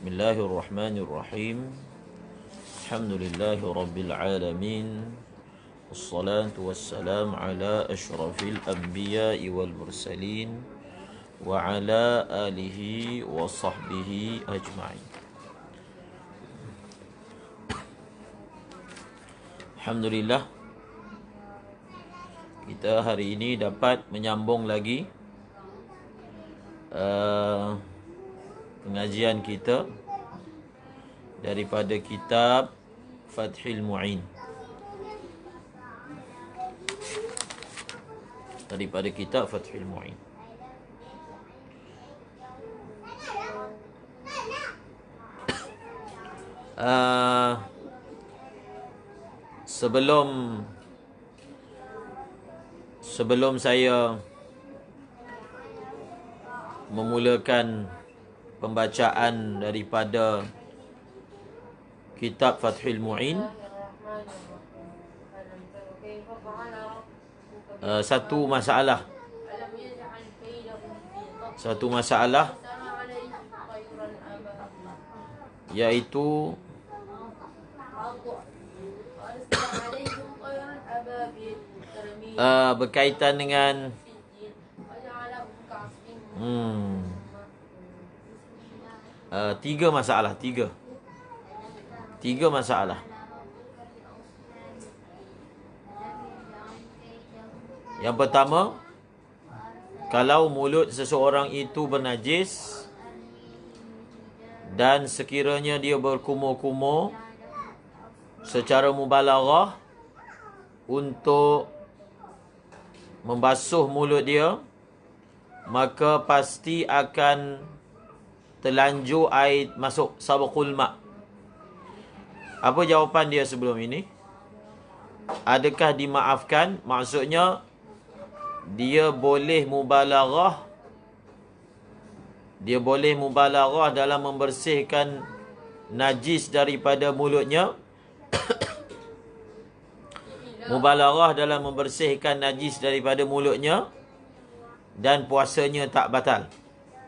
Bismillahirrahmanirrahim. Alhamdulillahi rabbil alamin. Wassalatu wassalamu ala asyrafil anbiya'i wal mursalin wa ala alihi wa sahbihi ajma'in. Alhamdulillah, kita hari ini dapat menyambung lagi pengajian kita daripada kitab Fathul Mu'in. Daripada kitab Fathul Mu'in. Sebelum saya memulakan pembacaan daripada kitab Fathul Mu'in, satu masalah iaitu berkaitan dengan tiga masalah. Yang pertama, kalau mulut seseorang itu bernajis dan sekiranya dia berkumur-kumur secara mubalaghah untuk membasuh mulut dia, maka pasti akan terlanjur air masuk sabaqul ma'. Apa jawapan dia sebelum ini? Adakah dimaafkan? Maksudnya dia boleh mubalaghah dalam membersihkan najis daripada mulutnya. Mubalaghah dalam membersihkan najis daripada mulutnya dan puasanya tak batal.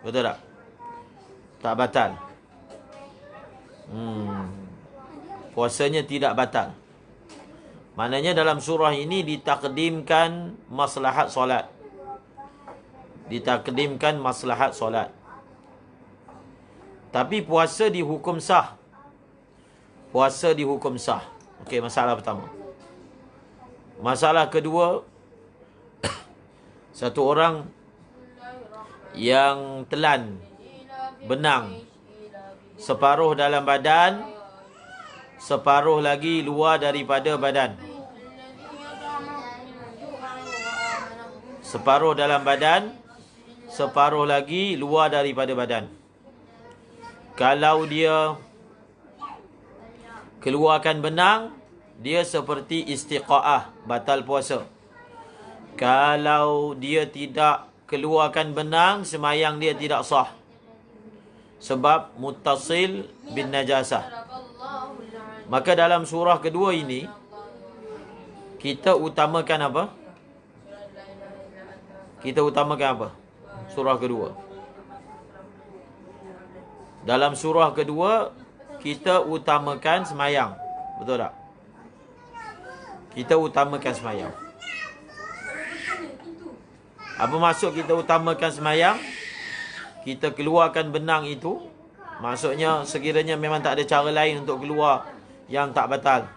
Betul tak? Tak batal. Puasanya tidak batal. Maknanya dalam surah ini ditakdimkan maslahat solat. Tapi puasa dihukum sah. Okey, masalah pertama. Masalah kedua, satu orang yang telan benang separuh dalam badan, separuh lagi luar daripada badan. Separuh dalam badan, separuh lagi luar daripada badan. Kalau dia keluarkan benang, dia seperti istiqa'ah, batal puasa. Kalau dia tidak keluarkan benang, semayang dia tidak sah. Sebab muttasil bin najasah. Maka dalam surah kedua ini, kita utamakan apa? Surah kedua. Dalam surah kedua, kita utamakan semayang. Betul tak? Kita utamakan semayang. Apa maksud kita utamakan semayang? Kita keluarkan benang itu, maksudnya sekiranya memang tak ada cara lain untuk keluar yang tak batal,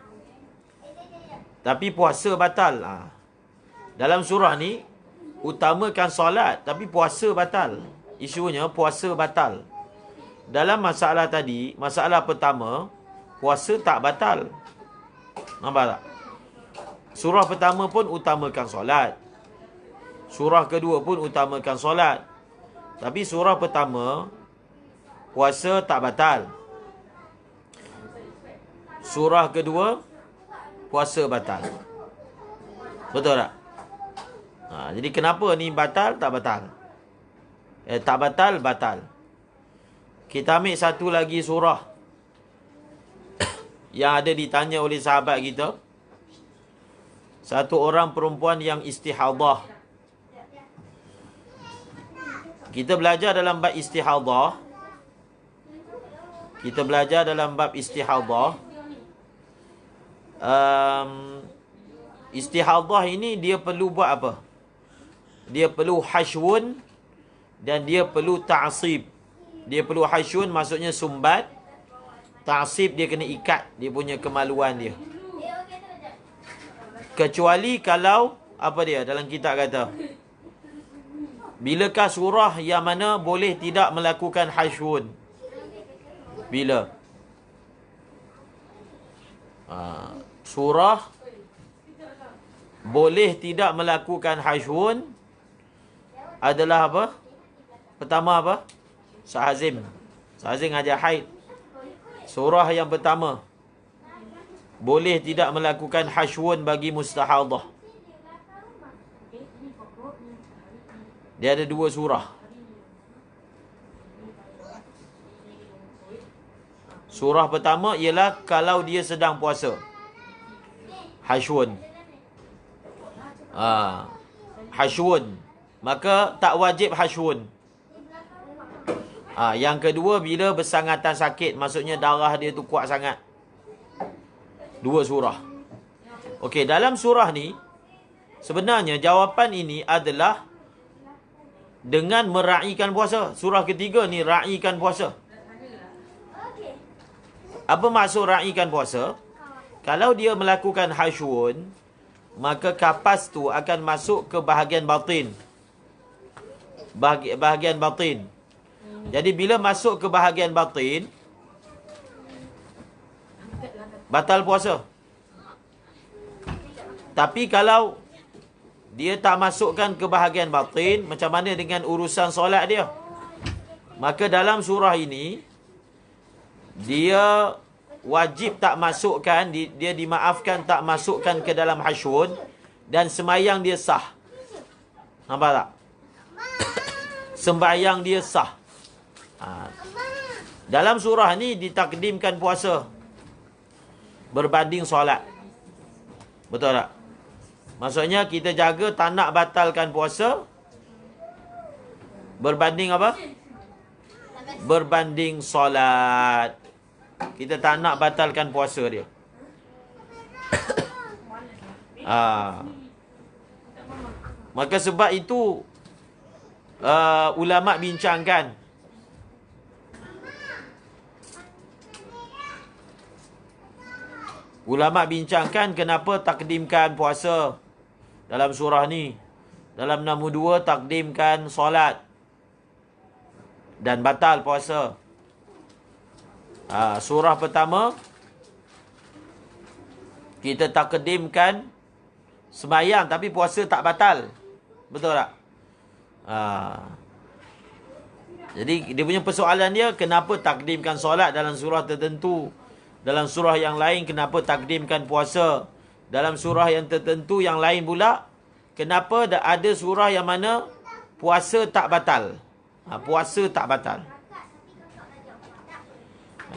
tapi puasa batal. Dalam surah ni utamakan solat, tapi puasa batal. Isunya puasa batal. Dalam masalah tadi, masalah pertama, puasa tak batal. Nampak tak? Surah pertama pun utamakan solat, surah kedua pun utamakan solat, tapi surah pertama puasa tak batal, surah kedua puasa batal. Betul tak? Jadi kenapa ni batal tak batal? Tak batal, batal. Kita ambil satu lagi surah yang ada ditanya oleh sahabat kita. Satu orang perempuan yang istihadah. Kita belajar dalam bab istihadah, Kita belajar dalam bab istihadah. Istihadah ini dia perlu buat apa? Dia perlu hashwun dan dia perlu ta'asib. Dia perlu hashwun maksudnya sumbat. Ta'asib dia kena ikat dia punya kemaluan dia. Kecuali kalau apa dia dalam kitab kata, bilakah surah yang mana boleh tidak melakukan hashwun? Bila? Surah boleh tidak melakukan hashwun adalah apa? Pertama apa? Sahazim. Sahazim ajar haid. Surah yang pertama boleh tidak melakukan hashwun bagi mustahadah. Dia ada dua surah. Surah pertama ialah kalau dia sedang puasa. Hashwun. Hashwun. Maka tak wajib hashwun. Yang kedua bila bersangatan sakit. Maksudnya darah dia tu kuat sangat. Dua surah. Okey, dalam surah ni sebenarnya jawapan ini adalah dengan meraihkan puasa. Surah ketiga ni raihkan puasa. Apa maksud raihkan puasa? Kalau dia melakukan hashwun, maka kapas tu akan masuk ke bahagian batin. Bahagian batin. Jadi bila masuk ke bahagian batin, batal puasa. Tapi kalau dia tak masukkan ke bahagian batin, macam mana dengan urusan solat dia? Maka dalam surah ini, dia wajib tak masukkan, dia dimaafkan tak masukkan ke dalam hashwun, dan sembahyang dia sah. Nampak tak? Sembahyang dia sah. Dalam surah ni ditakdimkan puasa berbanding solat. Betul tak? Maksudnya kita jaga tak nak batalkan puasa berbanding apa? Berbanding solat. Kita tak nak batalkan puasa dia. Maka sebab itu ulama bincangkan kenapa takdimkan puasa dalam surah ni. Dalam nombor 2 takdimkan solat dan batal puasa. Surah pertama kita takdimkan sembahyang tapi puasa tak batal. Betul tak? Jadi dia punya persoalan dia, kenapa takdimkan solat dalam surah tertentu, dalam surah yang lain kenapa takdimkan puasa, dalam surah yang tertentu yang lain pula kenapa ada surah yang mana puasa tak batal. Puasa tak batal.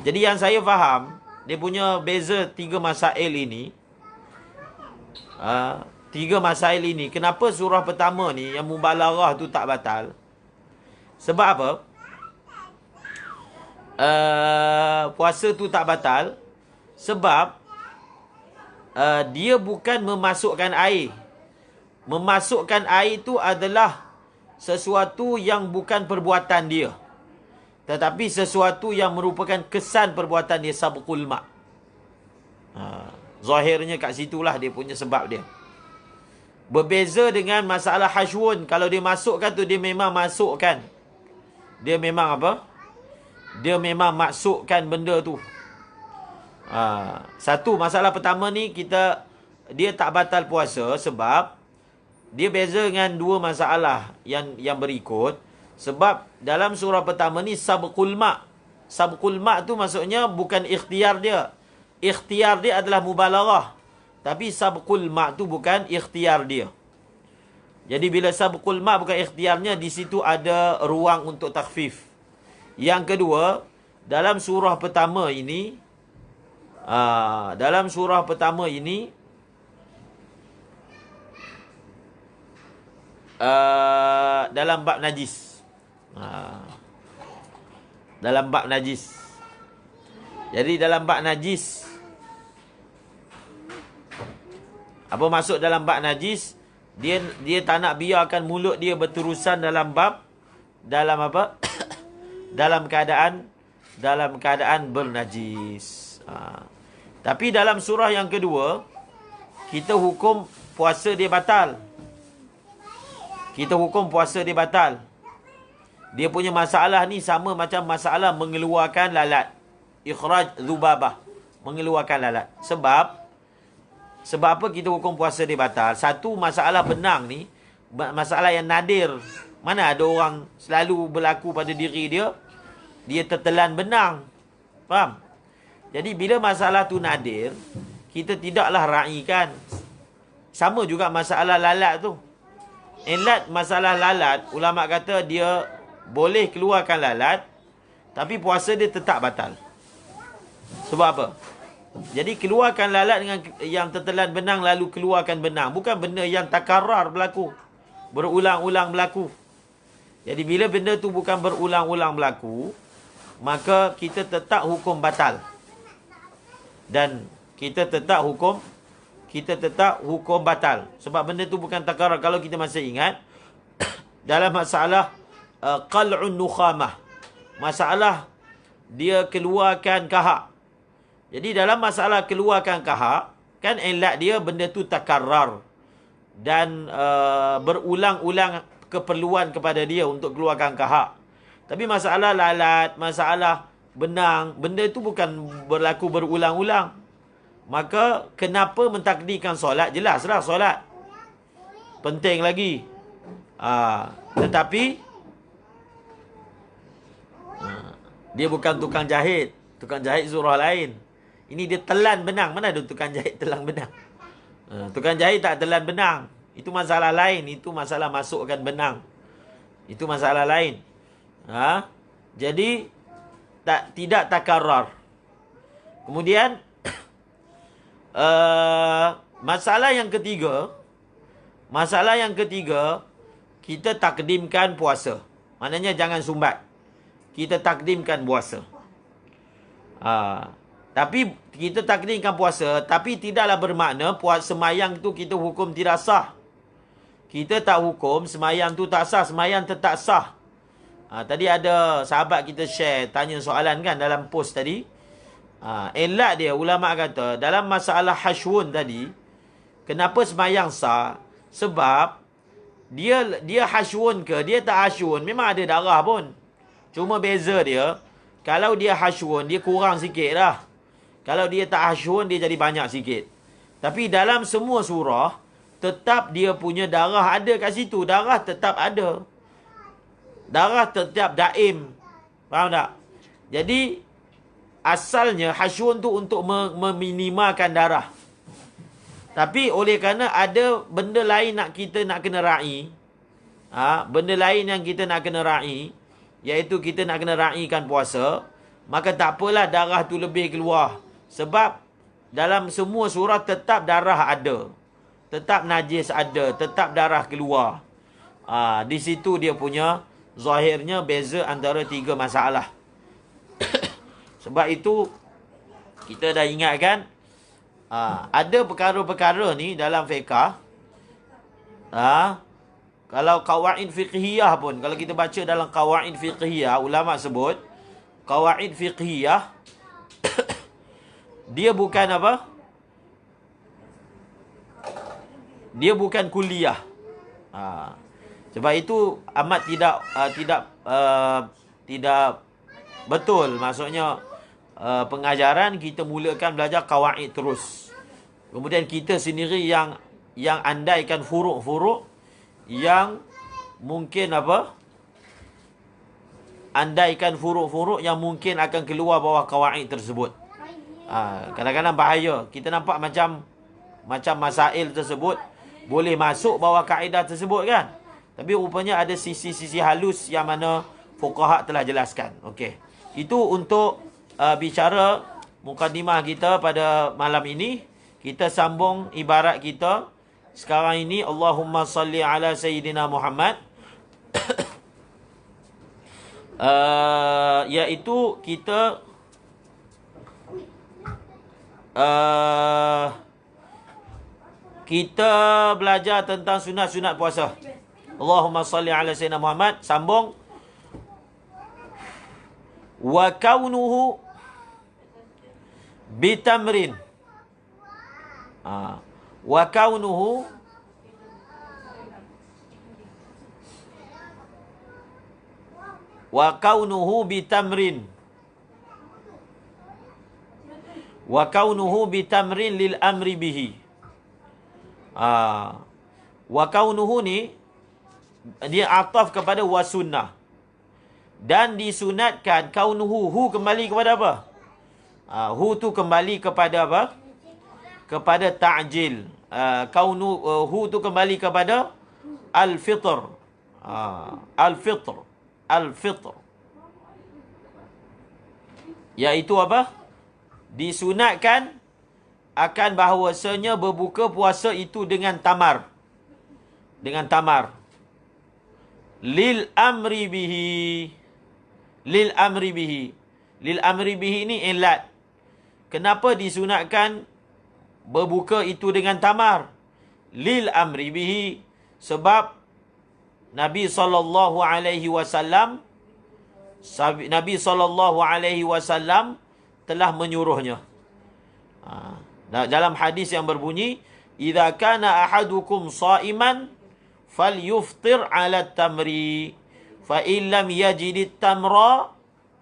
Jadi yang saya faham, dia punya beza 3 masail ini. 3 masail ini, kenapa surah pertama ni yang mubalarah tu tak batal? Sebab apa? Puasa tu tak batal sebab dia bukan memasukkan air. Memasukkan air tu adalah sesuatu yang bukan perbuatan dia, tetapi sesuatu yang merupakan kesan perbuatan dia, sabqul ma'. Zahirnya kat situlah dia punya sebab dia. Berbeza dengan masalah hashwun. Kalau dia masukkan tu, dia memang masukkan. Dia memang apa? Dia memang masukkan benda tu. Satu, masalah pertama ni dia tak batal puasa sebab dia beza dengan 2 masalah yang berikut. Sebab dalam surah pertama ni sabqul ma'. Sabqul ma' tu maksudnya bukan ikhtiar dia. Ikhtiar dia adalah mubalarah. Tapi sabqul ma' tu bukan ikhtiar dia. Jadi bila sabqul ma' bukan ikhtiarnya, di situ ada ruang untuk takhfif. Yang kedua, dalam surah pertama ini dalam bab najis. Dalam bab najis. Jadi dalam bab najis, apa maksud dalam bab najis? Dia tak nak biarkan mulut dia berterusan dalam bab, dalam apa? dalam keadaan bernajis. Tapi dalam surah yang kedua, kita hukum puasa dia batal. Kita hukum puasa dia batal. Dia punya masalah ni sama macam masalah mengeluarkan lalat. Ikhraj dzubabah, mengeluarkan lalat. Sebab apa kita hukum puasa dia batal? Satu, masalah benang ni masalah yang nadir. Mana ada orang selalu berlaku pada diri dia tertelan benang. Faham? Jadi bila masalah tu nadir, kita tidaklah raikan. Sama juga masalah lalat tu. Masalah lalat, ulama kata dia boleh keluarkan lalat, tapi puasa dia tetap batal. Sebab apa? Jadi keluarkan lalat dengan yang tertelan benang, lalu keluarkan benang. Bukan benda yang takarrar berlaku, berulang-ulang berlaku. Jadi bila benda tu bukan berulang-ulang berlaku, maka kita tetap hukum batal. Dan kita tetap hukum batal. Sebab benda tu bukan takarrar. Kalau kita masih ingat, dalam masalah qal'un nukhamah, masalah dia keluarkan kahak. Jadi dalam masalah keluarkan kahak, kan ilat dia benda tu takarrar dan berulang-ulang keperluan kepada dia untuk keluarkan kahak. Tapi masalah lalat, masalah benang, benda tu bukan berlaku berulang-ulang. Maka kenapa mentakdirkan solat? Jelaslah solat penting lagi. Tetapi dia bukan tukang jahit. Tukang jahit surah lain. Ini dia telan benang. Mana ada tukang jahit telan benang? Tukang jahit tak telan benang. Itu masalah lain. Itu masalah masukkan benang. Itu masalah lain. Jadi tidak takarrar. Kemudian masalah yang ketiga, kita takdimkan puasa. Maknanya jangan sumbat. Kita takdimkan puasa. Tapi kita takdimkan puasa, tapi tidaklah bermakna puasa semayang tu kita hukum tidak sah. Kita tak hukum semayang tu tak sah, semayang tetap sah. Tadi ada sahabat kita share, tanya soalan kan dalam post tadi. Elat dia, ulama kata, dalam masalah hashwun tadi, kenapa semayang sah? Sebab dia hashwun ke, dia tak hashwun, memang ada darah pun. Cuma beza dia, kalau dia hashwun, dia kurang sikit lah. Kalau dia tak hashwun, dia jadi banyak sikit. Tapi dalam semua surah, tetap dia punya darah ada kat situ. Darah tetap ada. Darah tetap daim. Faham tak? Jadi, asalnya hashwun tu untuk meminimalkan darah. Tapi oleh kerana ada benda lain kita nak kena ra'i. Benda lain yang kita nak kena ra'i, iaitu kita nak kena ra'ikan puasa, maka tak apalah darah tu lebih keluar. Sebab dalam semua surah tetap darah ada. Tetap najis ada. Tetap darah keluar. Di situ dia punya zahirnya beza antara tiga masalah. Sebab itu kita dah ingatkan, ada perkara-perkara ni dalam fiqah. Kalau qawaid fiqhiyah pun, kalau kita baca dalam qawaid fiqhiyah, ulama sebut qawaid fiqhiyah dia bukan apa? Dia bukan kuliah. Sebab itu amat tidak betul. Maksudnya pengajaran kita mulakan belajar qawaid terus. Kemudian kita sendiri yang andaikan furuk-furuk yang mungkin apa? Andaikan furuk-furuk yang mungkin akan keluar bawah qawaid tersebut. Kadang-kadang bahaya. Kita nampak macam masail tersebut boleh masuk bawah kaedah tersebut kan. Tapi rupanya ada sisi-sisi halus yang mana fuqaha telah jelaskan. Okey. Itu untuk bicara mukadimah kita pada malam ini. Kita sambung ibarat kita sekarang ini. Allahumma salli ala Sayyidina Muhammad. Iaitu kita kita belajar tentang sunat-sunat puasa. Allahumma salli ala sayyidina Muhammad. Sambung. Wa kaunuhu bitamrin. Wa kaunuhu bitamrin. Wa kaunuhu bitamrin lil amri bihi. Wa kaunuhu ni dia ataf kepada wasunnah. Dan disunatkan kaunuhu, hu kembali kepada apa? Hu tu kembali kepada apa? Kepada ta'jil. Hu tu kembali kepada al-fitr. Al-fitr. Iaitu apa? Disunatkan akan bahawasanya berbuka puasa itu dengan tamar. Dengan tamar. Lil amri bihi. Lil amri bihi. Lil amri bihi ni ilat. Kenapa disunatkan berbuka itu dengan tamar? Lil amri bihi. Sebab Nabi SAW telah menyuruhnya. Dalam hadis yang berbunyi, "Idza kana ahadukum sha'iman falyuftir 'ala tamri, fa in lam yajid tamra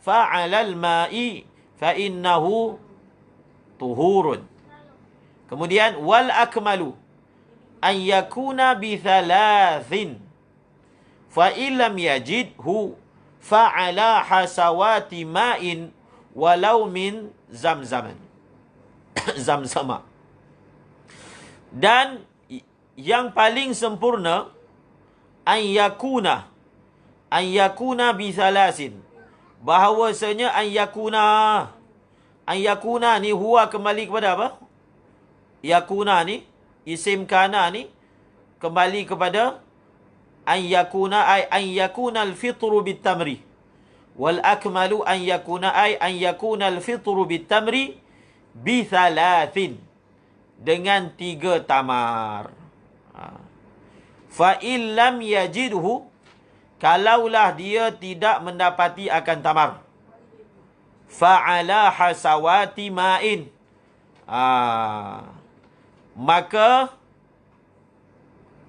fa 'ala al-ma'i fa innahu tuhurun." Kemudian wal akmalu an yakuna bi thalathin fa in lam yajidhu fa 'ala hasawati ma'in walau min zamzaman. Zamzama. Dan yang paling sempurna an yakuna bi thalasin, bahawasanya an yakuna ni huwa kembali kepada apa? Yakuna ni isim kana ni kembali kepada an yakuna al-fitru bit-tamri, wal akmalu an yakuna al-fitru bit-tamri bi thalathin, dengan 3 tamar. Fa in lam yajidhu, kalaulah dia tidak mendapati akan tamar, fa ala hasawati ma'in, maka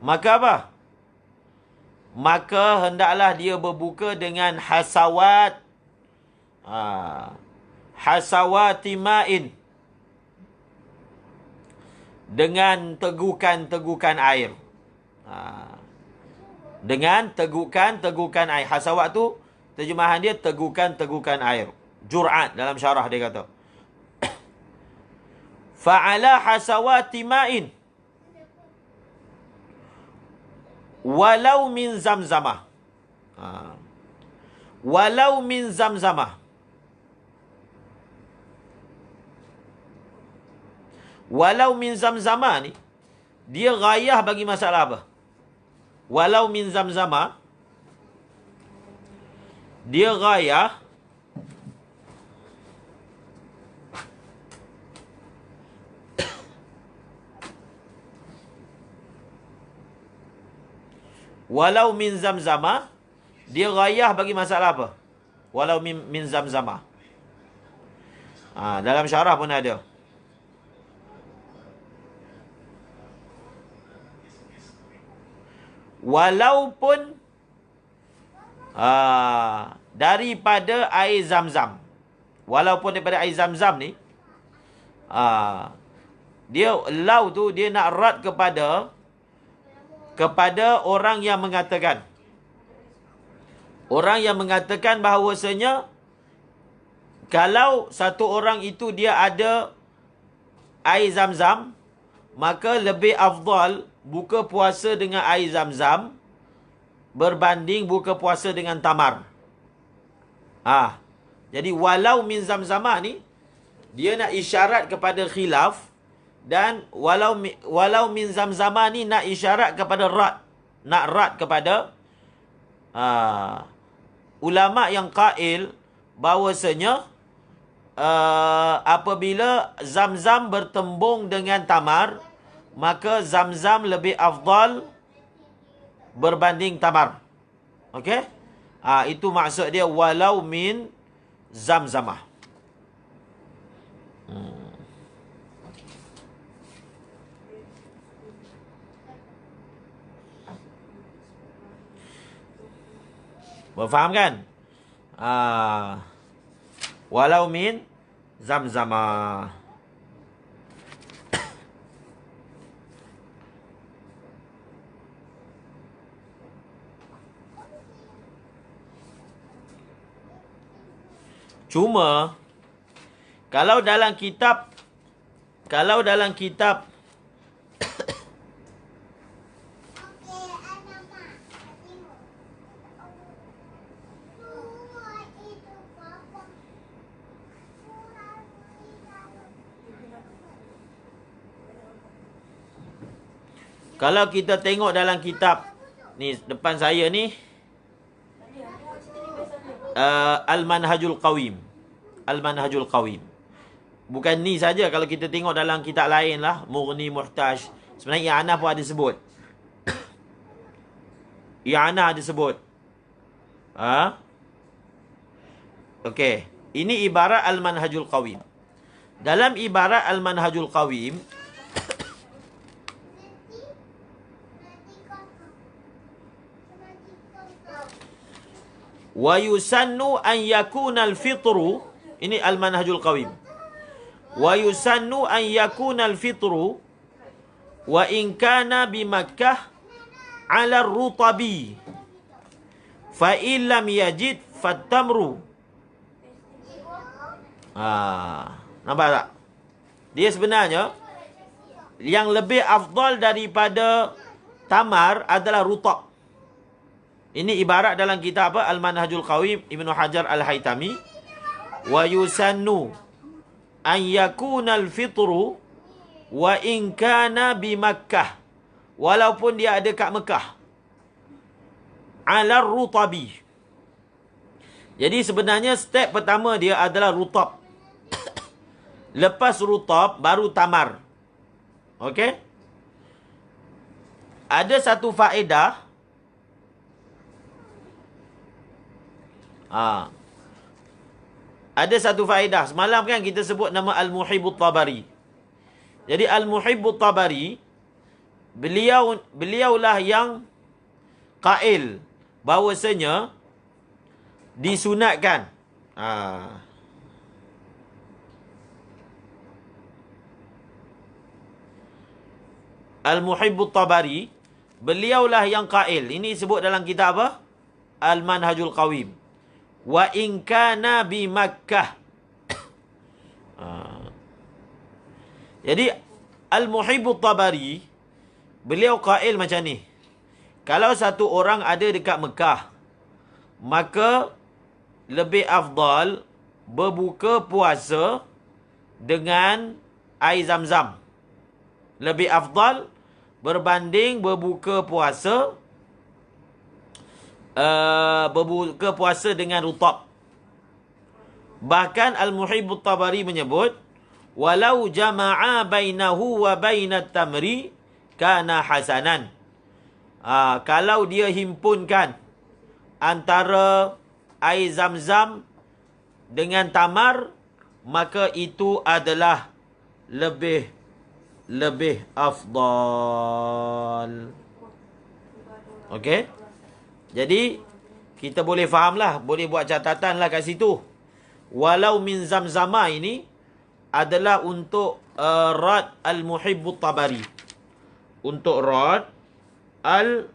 apa? Maka hendaklah dia berbuka dengan hasawat, hasawati ma'in, dengan tegukan-tegukan air. Dengan tegukan-tegukan air. Hasawat tu terjemahan dia tegukan-tegukan air. Jur'at dalam syarah dia kata. Fa'ala hasawati ma'in walau min zamzamah. Walau min zamzamah. Walau min zamzama ni, dia ghayah bagi masalah apa? Walau min zamzama, dia ghayah walau min zamzama, dia ghayah bagi masalah apa? Walau min zamzama. Dalam syarah pun ada. Walaupun daripada air zam-zam. Walaupun daripada air zam-zam ni, dia lau tu dia nak rad kepada orang yang mengatakan bahawasanya kalau satu orang itu dia ada air zam-zam, maka lebih afdal buka puasa dengan air zam-zam berbanding buka puasa dengan tamar. Jadi walau min zamzamah ni dia nak isyarat kepada khilaf, dan walau min zamzamah ni nak isyarat kepada rad, nak rad kepada ulama yang qail bahawasanya apabila Zam-Zam bertembung dengan tamar, maka Zam-Zam lebih afdal berbanding tamar. Okey? Itu maksud dia walau min Zamzamah. Faham kan? Walau min Zamzamah. Cuma kalau dalam kitab kalau kita tengok dalam kitab ni depan saya ni, Al-Manhajul Qawim. Al-Manhajul Qawim. Bukan ni saja, kalau kita tengok dalam kitab lain lah, Mughni, Muhtaj. Sebenarnya I'anah pun ada sebut. I'anah ada sebut. Okey. Ini ibarat Al-Manhajul Qawim. Dalam ibarat Al-Manhajul Qawim, wa yusannu an yakuna al-fitru, ini Al-Manhajul Qawim. Wa yusannu an yakuna al-fitru wa in kana bi Makkah ala ar-rutabi fa in lam yajid fatamru. Nampak tak? Dia sebenarnya yang lebih afdal daripada tamar adalah rutab. Ini ibarat dalam kitab apa? Al-Manhajul Qawim, Ibnu Hajar Al-Haytami. Wa yusannu an yakuna al-fitru wa in kana bi Makkah. Walaupun dia ada kat Mekah. Ala rutabi. Jadi sebenarnya step pertama dia adalah rutab. Lepas rutab baru tamar. Okey? Ada satu faedah. Ada satu faedah. Semalam kan kita sebut nama Al-Muhibbut Tabari. Jadi Al-Muhibbut Tabari, beliaulah yang qail bahawasanya disunatkan. Al-Muhibbut Tabari, beliaulah yang qail. Ini sebut dalam kitab apa? Al-Manhajul Qawim. Wa in kana bi Makkah. Jadi Al-Muhibbut Tabari, beliau qail macam ni. Kalau satu orang ada dekat Mekah, maka lebih afdal berbuka puasa dengan air Zam-Zam. Lebih afdal berbanding berbuka puasa dengan rutab. Bahkan Al-Muhibbut Tabari menyebut, walau jama'a bainahu wa bainat tamri kana hasanan. Kalau dia himpunkan antara air Zam-Zam dengan tamar, maka itu adalah lebih afdal. Okey? Jadi kita boleh fahamlah, boleh buat catatan lah kat situ. Walau min Zamzama ini adalah untuk rad Al-Muhibbut Tabari. Untuk rad Al-Muhibbut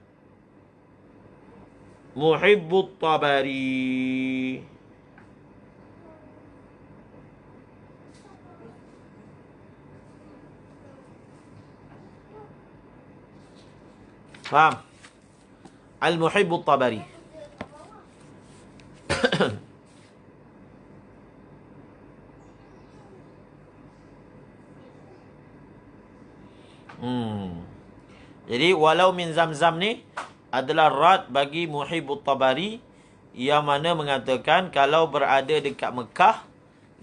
Tabari. Faham? Al-Muhibbut Tabari. Jadi walau min Zamzam ni adalah rad bagi Muhibbut Tabari, yang mana mengatakan kalau berada dekat Mekah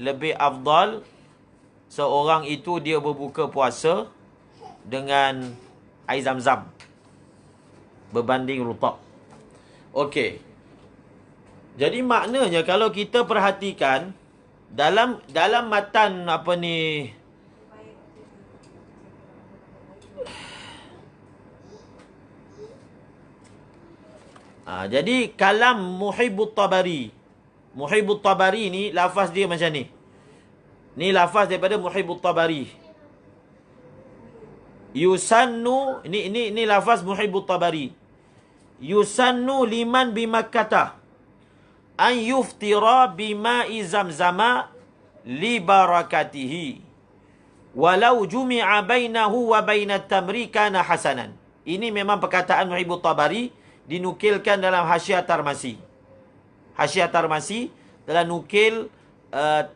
lebih afdal seorang itu dia berbuka puasa dengan air zam-zam berbanding rutab. Okey. Jadi maknanya kalau kita perhatikan dalam matan apa ni, jadi kalam Muhibbut Tabari. Muhibbut Tabari ni lafaz dia macam ni. Ni lafaz daripada Muhibbut Tabari. Yusannu, ini lafaz Muhibbut Tabari. Yusannu liman bimakkata an yuftira bima'i zamzama li barakatihi walau jumi'a bainahu wa bainat tamri kana hasanan. Ini memang perkataan Muhibbut Tabari, dinukilkan dalam Hasyiah Tarmasi. Hasyiah Tarmasi telah nukil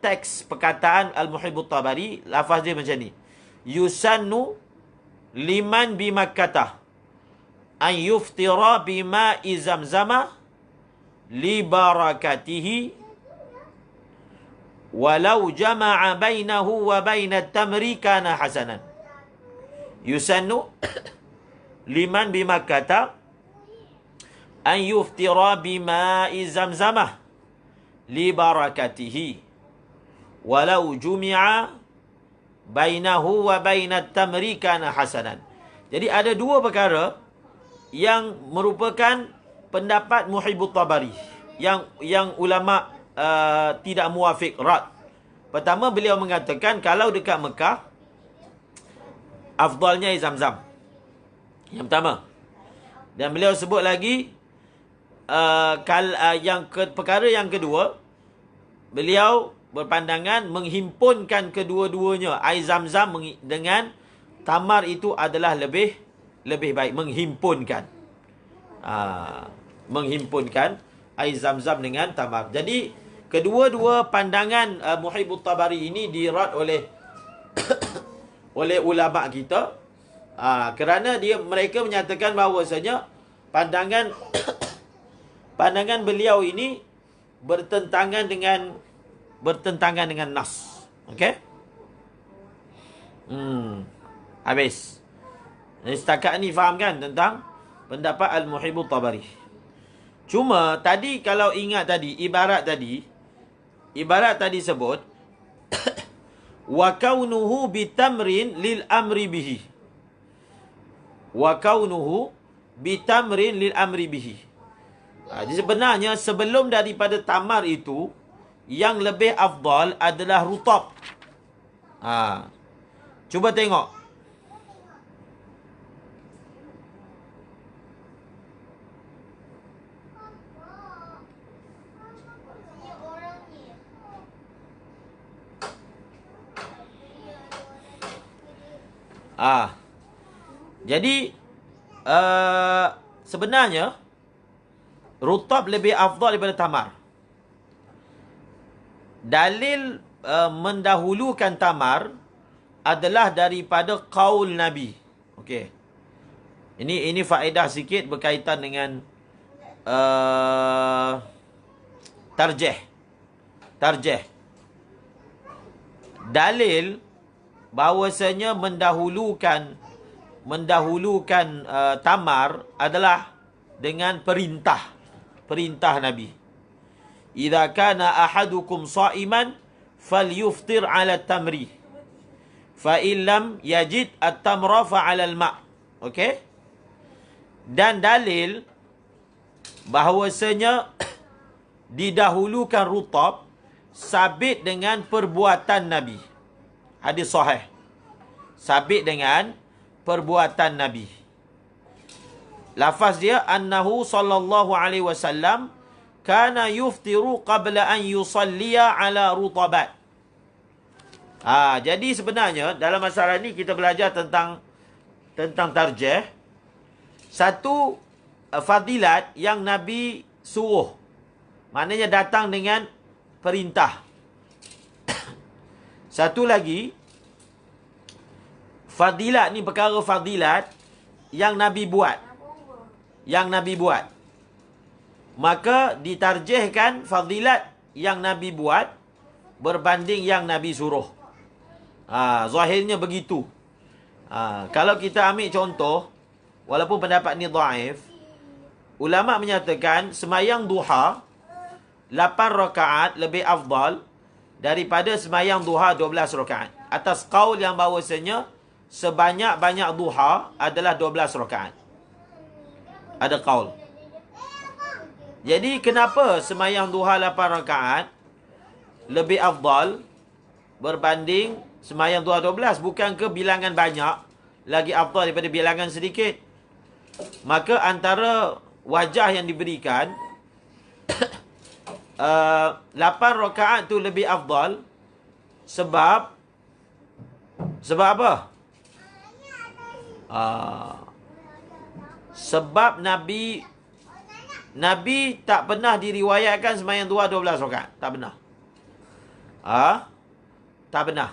teks perkataan Al-Muhibbut Tabari. Lafaz dia macam ni. Yusannu liman bimakkata an yuftira bima'i zamzama li barakatihi walau jama'a bainahu wa bainat tamri kana hasanan. Yusannu liman bimakkata an yuftira bima'i zamzamah li barakatihi walau jumi'a bainahu wa bainat tamri kana hasanan. Jadi ada dua perkara yang merupakan pendapat Muhibbut Tabari yang ulama tidak muafiq rad. Pertama, beliau mengatakan kalau dekat Mekah afdalnya air zam-zam. Yang pertama. Dan beliau sebut lagi perkara yang kedua, beliau berpandangan menghimpunkan kedua-duanya, air zam-zam dengan tamar itu adalah lebih baik. Menghimpunkan air zam-zam dengan tamar. Jadi kedua-dua pandangan Muhibbut Tabari ini dirad oleh oleh ulama kita, kerana mereka menyatakan bahawasanya pandangan beliau ini bertentangan dengan nas. Okey? Habis. Jadi setakat ni faham kan tentang pendapat Al-Muhibbut Tabari. Cuma tadi kalau ingat tadi ibarat tadi sebut wa kaunuhu bitamrin lil amri bihi. Wa kaunuhu bitamrin lil amri bihi. Jadi sebenarnya sebelum daripada tamar itu yang lebih afdal adalah rutab. Cuba tengok. Jadi sebenarnya rutab lebih afdal daripada tamar. Dalil mendahulukan tamar adalah daripada qaul Nabi. Okey. Ini faedah sikit berkaitan dengan tarjih. Dalil bahawasanya mendahulukan tamar adalah dengan perintah Nabi. Idza kana ahadukum sha'iman falyuftir 'ala tamri fa illam yajid at-tamra fa 'ala al-ma'. Okey? Dan dalil bahawasanya didahulukan rutab sabit dengan perbuatan Nabi. Hadis sahih. Sabit dengan perbuatan Nabi. Lafaz dia annahu sallallahu alaihi wasallam kana yuftiru qabla an yusalliya ala rutabat. Jadi sebenarnya dalam masalah ni kita belajar tentang tarjih. Satu fadilat yang Nabi suruh. Maknanya datang dengan perintah. Satu lagi, fadilat ni perkara fadilat yang Nabi buat. Maka ditarjihkan fadilat yang Nabi buat berbanding yang Nabi suruh. Zahirnya begitu. Kalau kita ambil contoh, walaupun pendapat ni dhaif, ulama menyatakan semayang duha 8 rakaat lebih afdal daripada semayang duha 12 rakaat. Atas qaul yang bahawasanya sebanyak-banyak duha adalah 12 rakaat. Ada qaul. Jadi kenapa semayang duha 8 rakaat lebih afdal berbanding semayang duha 12? Bukankah bilangan banyak lagi afdal daripada bilangan sedikit? Maka antara wajah yang diberikan 8 rakaat tu lebih afdal sebab apa? Sebab Nabi tak pernah diriwayatkan semayang duha 12 rakaat. Tak pernah. Tak pernah.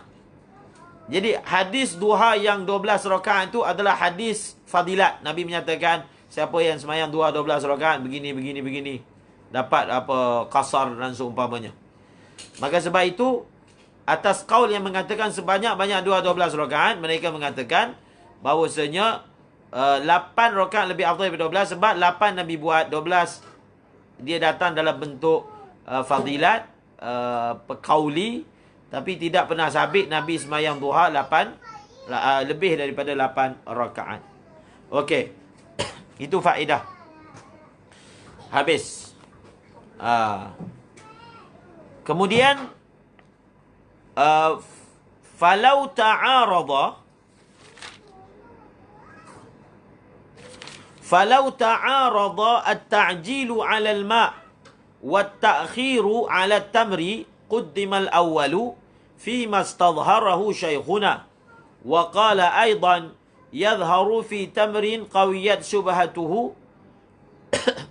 Jadi hadis duha yang 12 rakaat itu adalah hadis fadilat. Nabi menyatakan siapa yang semayang duha 12 rakaat begini dapat apa qasar dan seumpamanya. Maka sebab itu atas qaul yang mengatakan sebanyak-banyak duha 12 rakaat, mereka mengatakan bahawasanya 8 rakaat lebih afdal daripada 12 sebab 8 Nabi buat, 12 dia datang dalam bentuk fadilat qauli, tapi tidak pernah sabit Nabi semayang duha 8 lebih daripada 8 rakaat. Okey. Itu faedah. Habis. Kemudian falau ta'arada at-ta'jilu 'ala al-ma' wat-ta'khiru 'ala at-tamri qaddima al-awwalu fima istadhharahu shaykhuna wa qala aidan yadhharu fi tamrin qawiyat shubhatuhu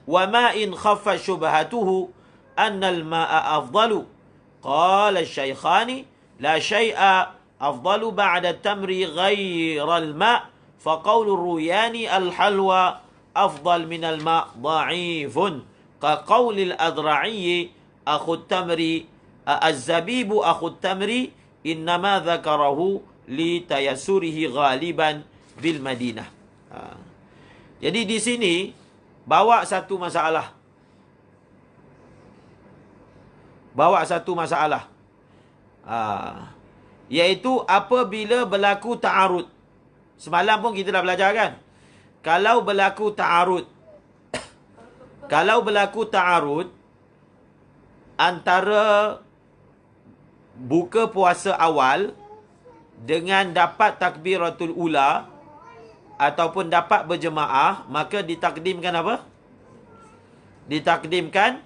wa ma'in khaffa shubhatuhu anna al-ma'a afdalu qala ash-shaykhani la shay'a afdalu ba'da at-tamri ghayra al-ma' fa qawlu ar-ruyani al-halwa afdal min al-ma' dha'ifun ka qawli al-adra'i akhu at-tamri az-zabibu akhu at-tamri innama dhakarahu li tayassurihi ghaliban bil Madinah. Jadi di sini bawa satu masalah. Iaitu apabila berlaku ta'arud. Semalam pun kita dah belajar kan? Kalau berlaku ta'arud antara buka puasa awal dengan dapat takbiratul ula ataupun dapat berjemaah, maka ditakdimkan apa? Ditakdimkan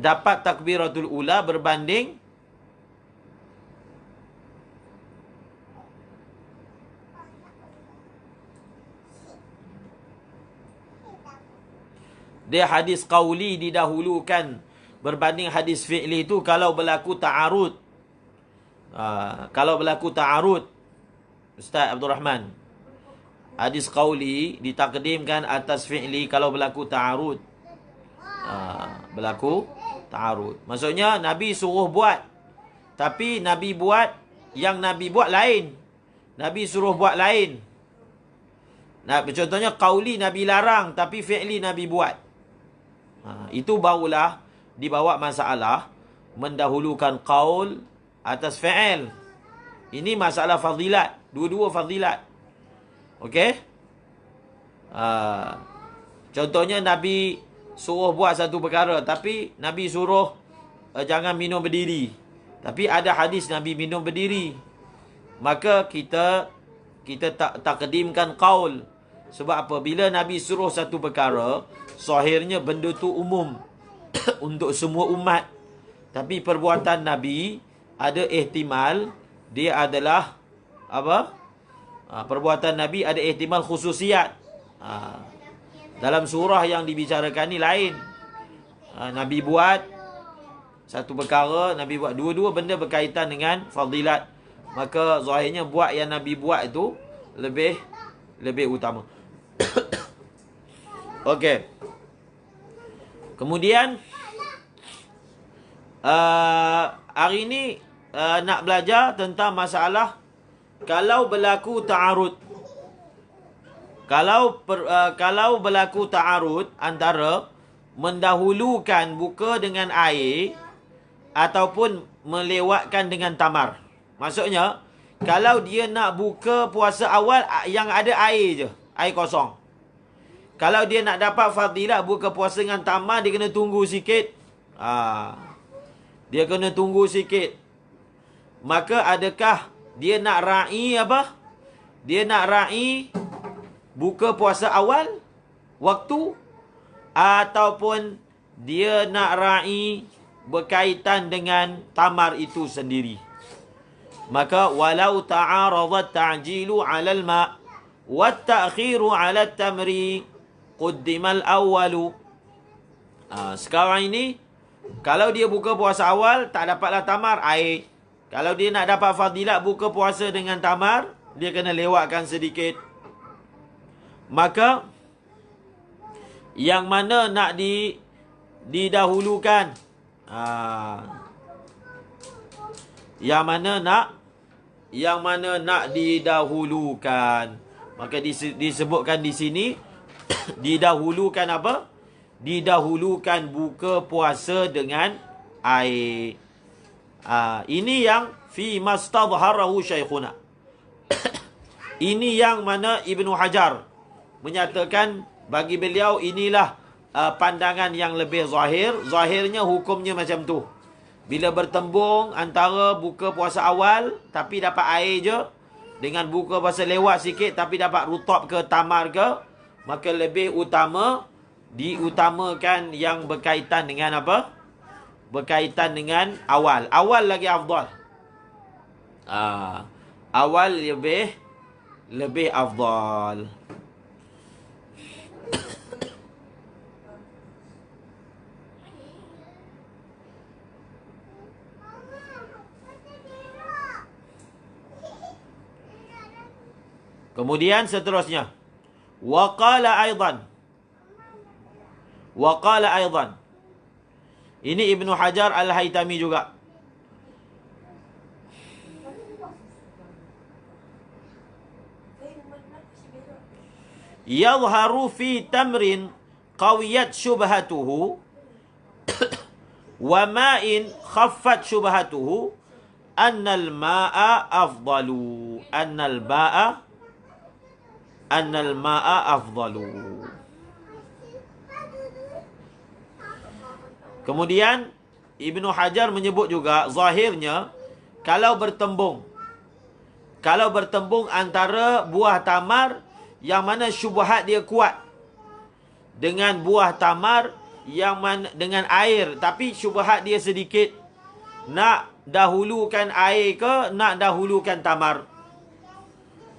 dapat takbiratul ula berbanding dia hadis qauli didahulukan berbanding hadis fi'li itu kalau berlaku ta'arud. Kalau berlaku ta'arud, Ustaz Abdul Rahman, hadis qauli ditakdimkan atas fi'li kalau berlaku ta'arud. Berlaku ta'arud. Maksudnya Nabi suruh buat, tapi Nabi buat, yang Nabi buat lain, Nabi suruh buat lain. Contohnya qauli Nabi larang, tapi fi'li Nabi buat. Itu barulah dibawa masalah mendahulukan qaul atas fi'il. Ini masalah fadilat. Dua-dua fadilat. Okey? Contohnya Nabi suruh buat satu perkara, tapi Nabi suruh jangan minum berdiri. Tapi ada hadis Nabi minum berdiri. Maka kita takdimkan qaul. Sebab apa? Bila Nabi suruh satu perkara, zahirnya benda tu umum untuk semua umat. Tapi perbuatan Nabi ada ihtimal dia adalah apa? Perbuatan Nabi ada ihtimal khususiat. Dalam surah yang dibicarakan ni lain. Nabi buat satu perkara, Nabi buat dua-dua benda berkaitan dengan fadilat. Maka zahirnya buat yang Nabi buat itu lebih utama. Okey. Kemudian Hari ini nak belajar tentang masalah kalau berlaku ta'arud. Kalau berlaku ta'arud antara mendahulukan buka dengan air ataupun melewatkan dengan tamar. Maksudnya, kalau dia nak buka puasa awal yang ada air je, air kosong. Kalau dia nak dapat fadilat buka puasa dengan tamar, dia kena tunggu sikit. Dia kena tunggu sikit. Maka adakah dia nak ra'i apa? Dia nak ra'i buka puasa awal waktu, ataupun dia nak ra'i berkaitan dengan tamar itu sendiri. Maka walau ta'aradat ta'jilu 'ala al-ma' wa ta'khiru 'ala at-tamri quddimal awwalu. Sekarang ini kalau dia buka puasa awal tak dapatlah tamar, air. Kalau dia nak dapat fadilat buka puasa dengan tamar, dia kena lewatkan sedikit. Maka yang mana nak didahulukan? Yang mana nak didahulukan? Maka disebutkan di sini didahulukan apa? Didahulukan buka puasa dengan air. Ini yang fi mastadharahu syaikhuna. Ini yang mana Ibnu Hajar menyatakan bagi beliau inilah pandangan yang lebih zahir. Zahirnya hukumnya macam tu. Bila bertembung antara buka puasa awal tapi dapat air je, dengan buka puasa lewat sikit tapi dapat rutab ke tamar ke, maka lebih diutamakan yang berkaitan dengan apa? Berkaitan dengan awal. Awal lagi afdal. Awal lebih afdal. Kemudian seterusnya, waqala aidan. Ini Ibnu Hajar Al-Haytami juga. Yadhharu fi tamrin qawiyat syubhatuhu wa ma'in khaffat syubhatuhu annal ma'a afdalu. Annal ma'a afdalu. Kemudian Ibnu Hajar menyebut juga zahirnya kalau bertembung antara buah tamar yang mana syubhat dia kuat dengan buah tamar yang mana dengan air tapi syubhat dia sedikit, nak dahulukan air ke nak dahulukan tamar?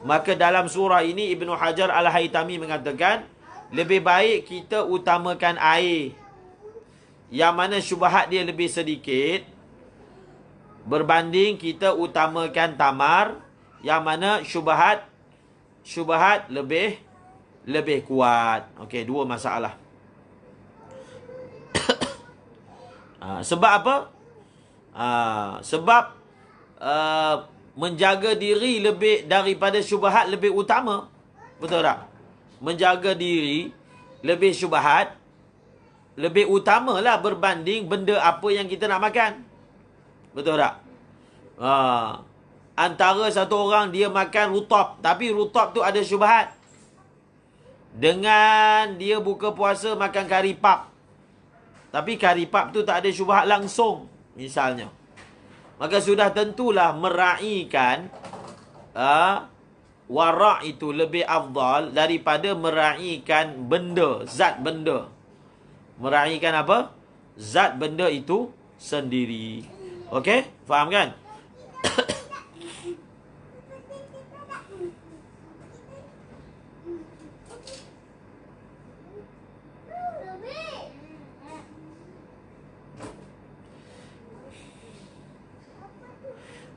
Maka dalam surah ini Ibnu Hajar Al-Haytami mengatakan lebih baik kita utamakan air yang mana syubhat dia lebih sedikit berbanding kita utamakan tamar yang mana syubhat lebih kuat. Okey, dua masalah. Sebab apa? Sebab menjaga diri lebih daripada syubhat lebih utama. Betul tak? Menjaga diri lebih syubhat lebih utamalah berbanding benda apa yang kita nak makan. Betul tak? Antara satu orang dia makan rutab, tapi rutab tu ada syubhat. Dengan dia buka puasa makan kari pap, tapi kari pap tu tak ada syubhat langsung, misalnya. Maka sudah tentulah meraihkan wara' itu lebih afdal daripada meraihkan benda, zat benda. Meraihkan apa? Zat benda itu sendiri. Okey? Faham kan?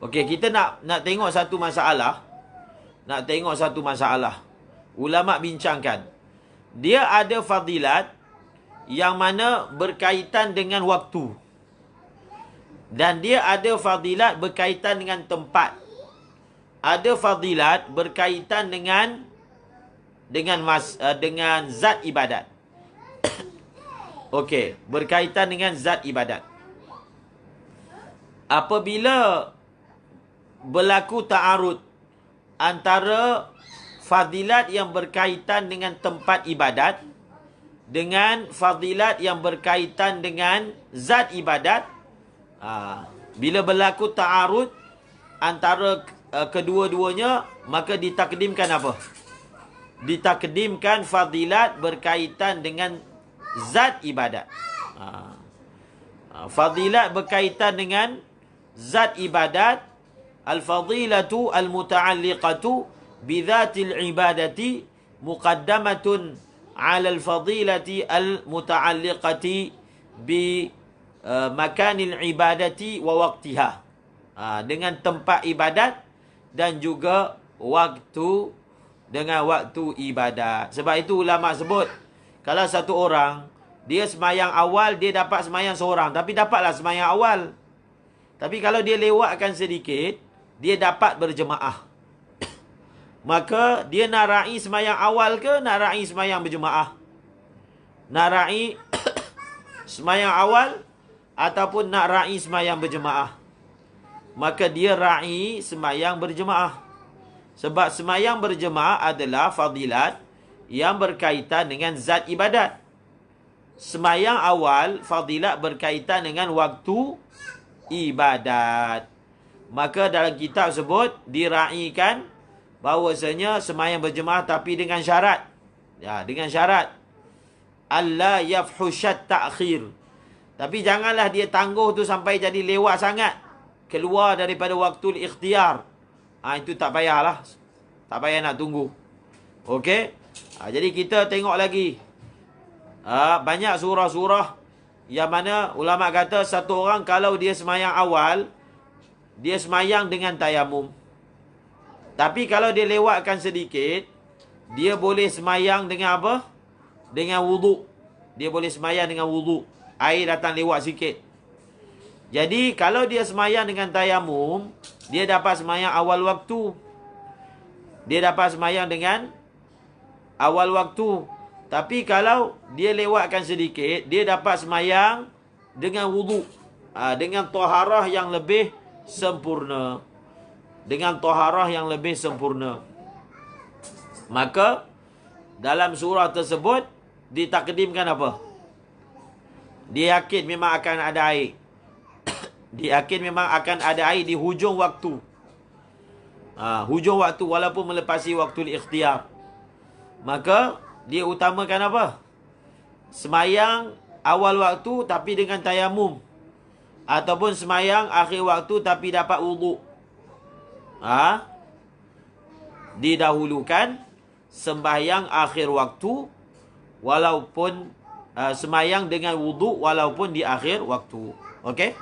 Okey, kita nak tengok satu masalah. Ulama bincangkan. Dia ada fadilat yang mana berkaitan dengan waktu. Dan dia ada fadilat berkaitan dengan tempat. Ada fadilat berkaitan dengan zat ibadat. Okey, berkaitan dengan zat ibadat. Apabila berlaku ta'arud antara fadilat yang berkaitan dengan tempat ibadat dengan fadilat yang berkaitan dengan zat ibadat, bila berlaku ta'arud antara kedua-duanya, maka ditakdimkan apa? Ditakdimkan fadilat berkaitan dengan zat ibadat. Fadilat berkaitan dengan zat ibadat, al-fadilatu al-muta'alliqatu bidhatil ibadati muqaddamatun 'ala al-fadilati al-muta'alliqati bi makanil ibadati wa waqtiha. Dengan tempat ibadat dan juga waktu, dengan waktu ibadat. Sebab itu ulama sebut, kalau satu orang dia semayang awal, dia dapat semayang seorang, tapi dapatlah semayang awal. Tapi kalau dia lewatkan sedikit, dia dapat berjemaah. Maka dia nak ra'i semayang awal ke nak ra'i semayang berjemaah? Nak ra'i semayang awal ataupun nak ra'i semayang berjemaah? Maka dia ra'i semayang berjemaah. Sebab semayang berjemaah adalah fadilat yang berkaitan dengan zat ibadat. Semayang awal fadilat berkaitan dengan waktu ibadat. Maka dalam kitab sebut dira'ikan bahawasanya semayang berjemaah tapi dengan syarat. Dengan syarat alla yafhushat ta'khir. Tapi janganlah dia tangguh tu sampai jadi lewat sangat, keluar daripada waktu ikhtiar. Itu tak payahlah. Tak payah nak tunggu. Okey? Jadi kita tengok lagi. Banyak surah-surah yang mana ulama kata satu orang kalau dia semayang awal, dia semayang dengan tayamum. Tapi kalau dia lewatkan sedikit, dia boleh semayang dengan apa? Dengan wuduk. Dia boleh semayang dengan wuduk. Air datang lewat sikit. Jadi kalau dia semayang dengan tayamum, dia dapat semayang awal waktu. Dia dapat semayang dengan awal waktu. Tapi kalau dia lewatkan sedikit, dia dapat semayang dengan wuduk. Dengan taharah yang lebih sempurna. Dengan taharah yang lebih sempurna. Maka dalam surah tersebut ditakdimkan apa? Dia yakin memang akan ada air. Dia yakin memang akan ada air di hujung waktu. Hujung waktu walaupun melepasi waktu ikhtiar. Maka dia utamakan apa? Semayang awal waktu tapi dengan tayamum. Ataupun semayang akhir waktu tapi dapat wuduk. Didahulukan sembahyang akhir waktu walaupun semayang dengan wuduk walaupun di akhir waktu. Okey?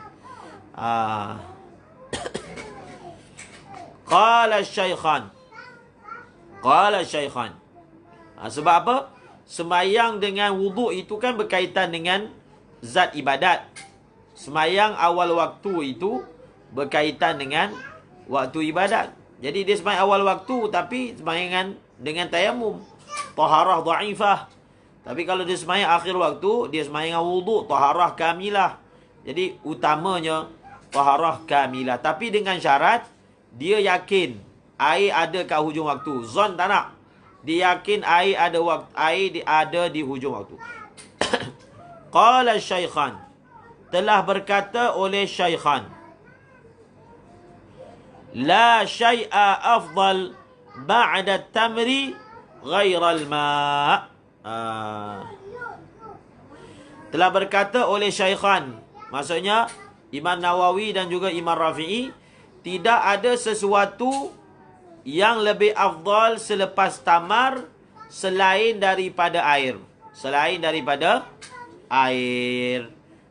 Qala syaikhan. Qala syaikhan. Sebab apa? Semayang dengan wuduk itu kan berkaitan dengan zat ibadat. Semayang awal waktu itu berkaitan dengan waktu ibadat. Jadi dia semayang awal waktu tapi semayang dengan tayamum. Taharah dha'ifah. Tapi kalau dia semayang akhir waktu, dia semayang dengan wuduk, taharah kamilah. Jadi utamanya taharah kamilah. Tapi dengan syarat, dia yakin air ada kat hujung waktu. Zon tak nak. Dia yakin air ada di hujung waktu. Qala syaikhan. Telah berkata oleh syaikhan. La syai'a afdal ba'da tamri ghairal ma'. Telah berkata oleh syaikhan. Maksudnya Imam Nawawi dan juga Imam Rafi'i, tidak ada sesuatu yang lebih afdal selepas tamar selain daripada air. Selain daripada air.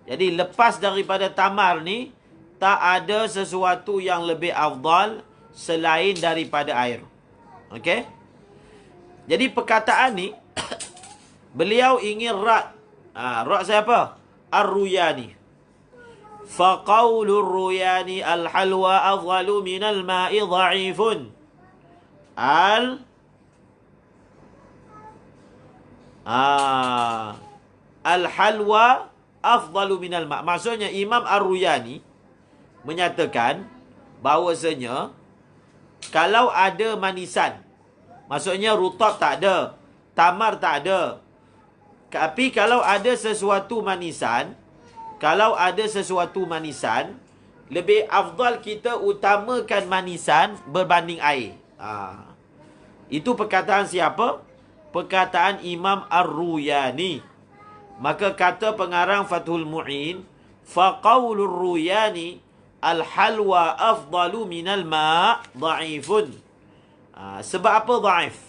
Jadi lepas daripada tamar ni, tak ada sesuatu yang lebih afdal selain daripada air. Okey? Jadi perkataan ni beliau ingin rad. Rad siapa? Ar-Ruyani. Faqaulur ruyani al-halwa afdalu minal ma'i dha'ifun. Al-halwa afdalu minal ma'. Maksudnya Imam Ar-Ruyani menyatakan bahawasanya kalau ada manisan, maksudnya rutab tak ada, tamar tak ada. Tapi kalau ada sesuatu manisan, lebih afdal kita utamakan manisan berbanding air. Itu perkataan siapa? Perkataan Imam Ar-Ruyani. Maka kata pengarang Fathul Mu'in, faqaulur Ruyani al-halwa afdalu minal ma' dha'ifun. Sebab apa dha'if?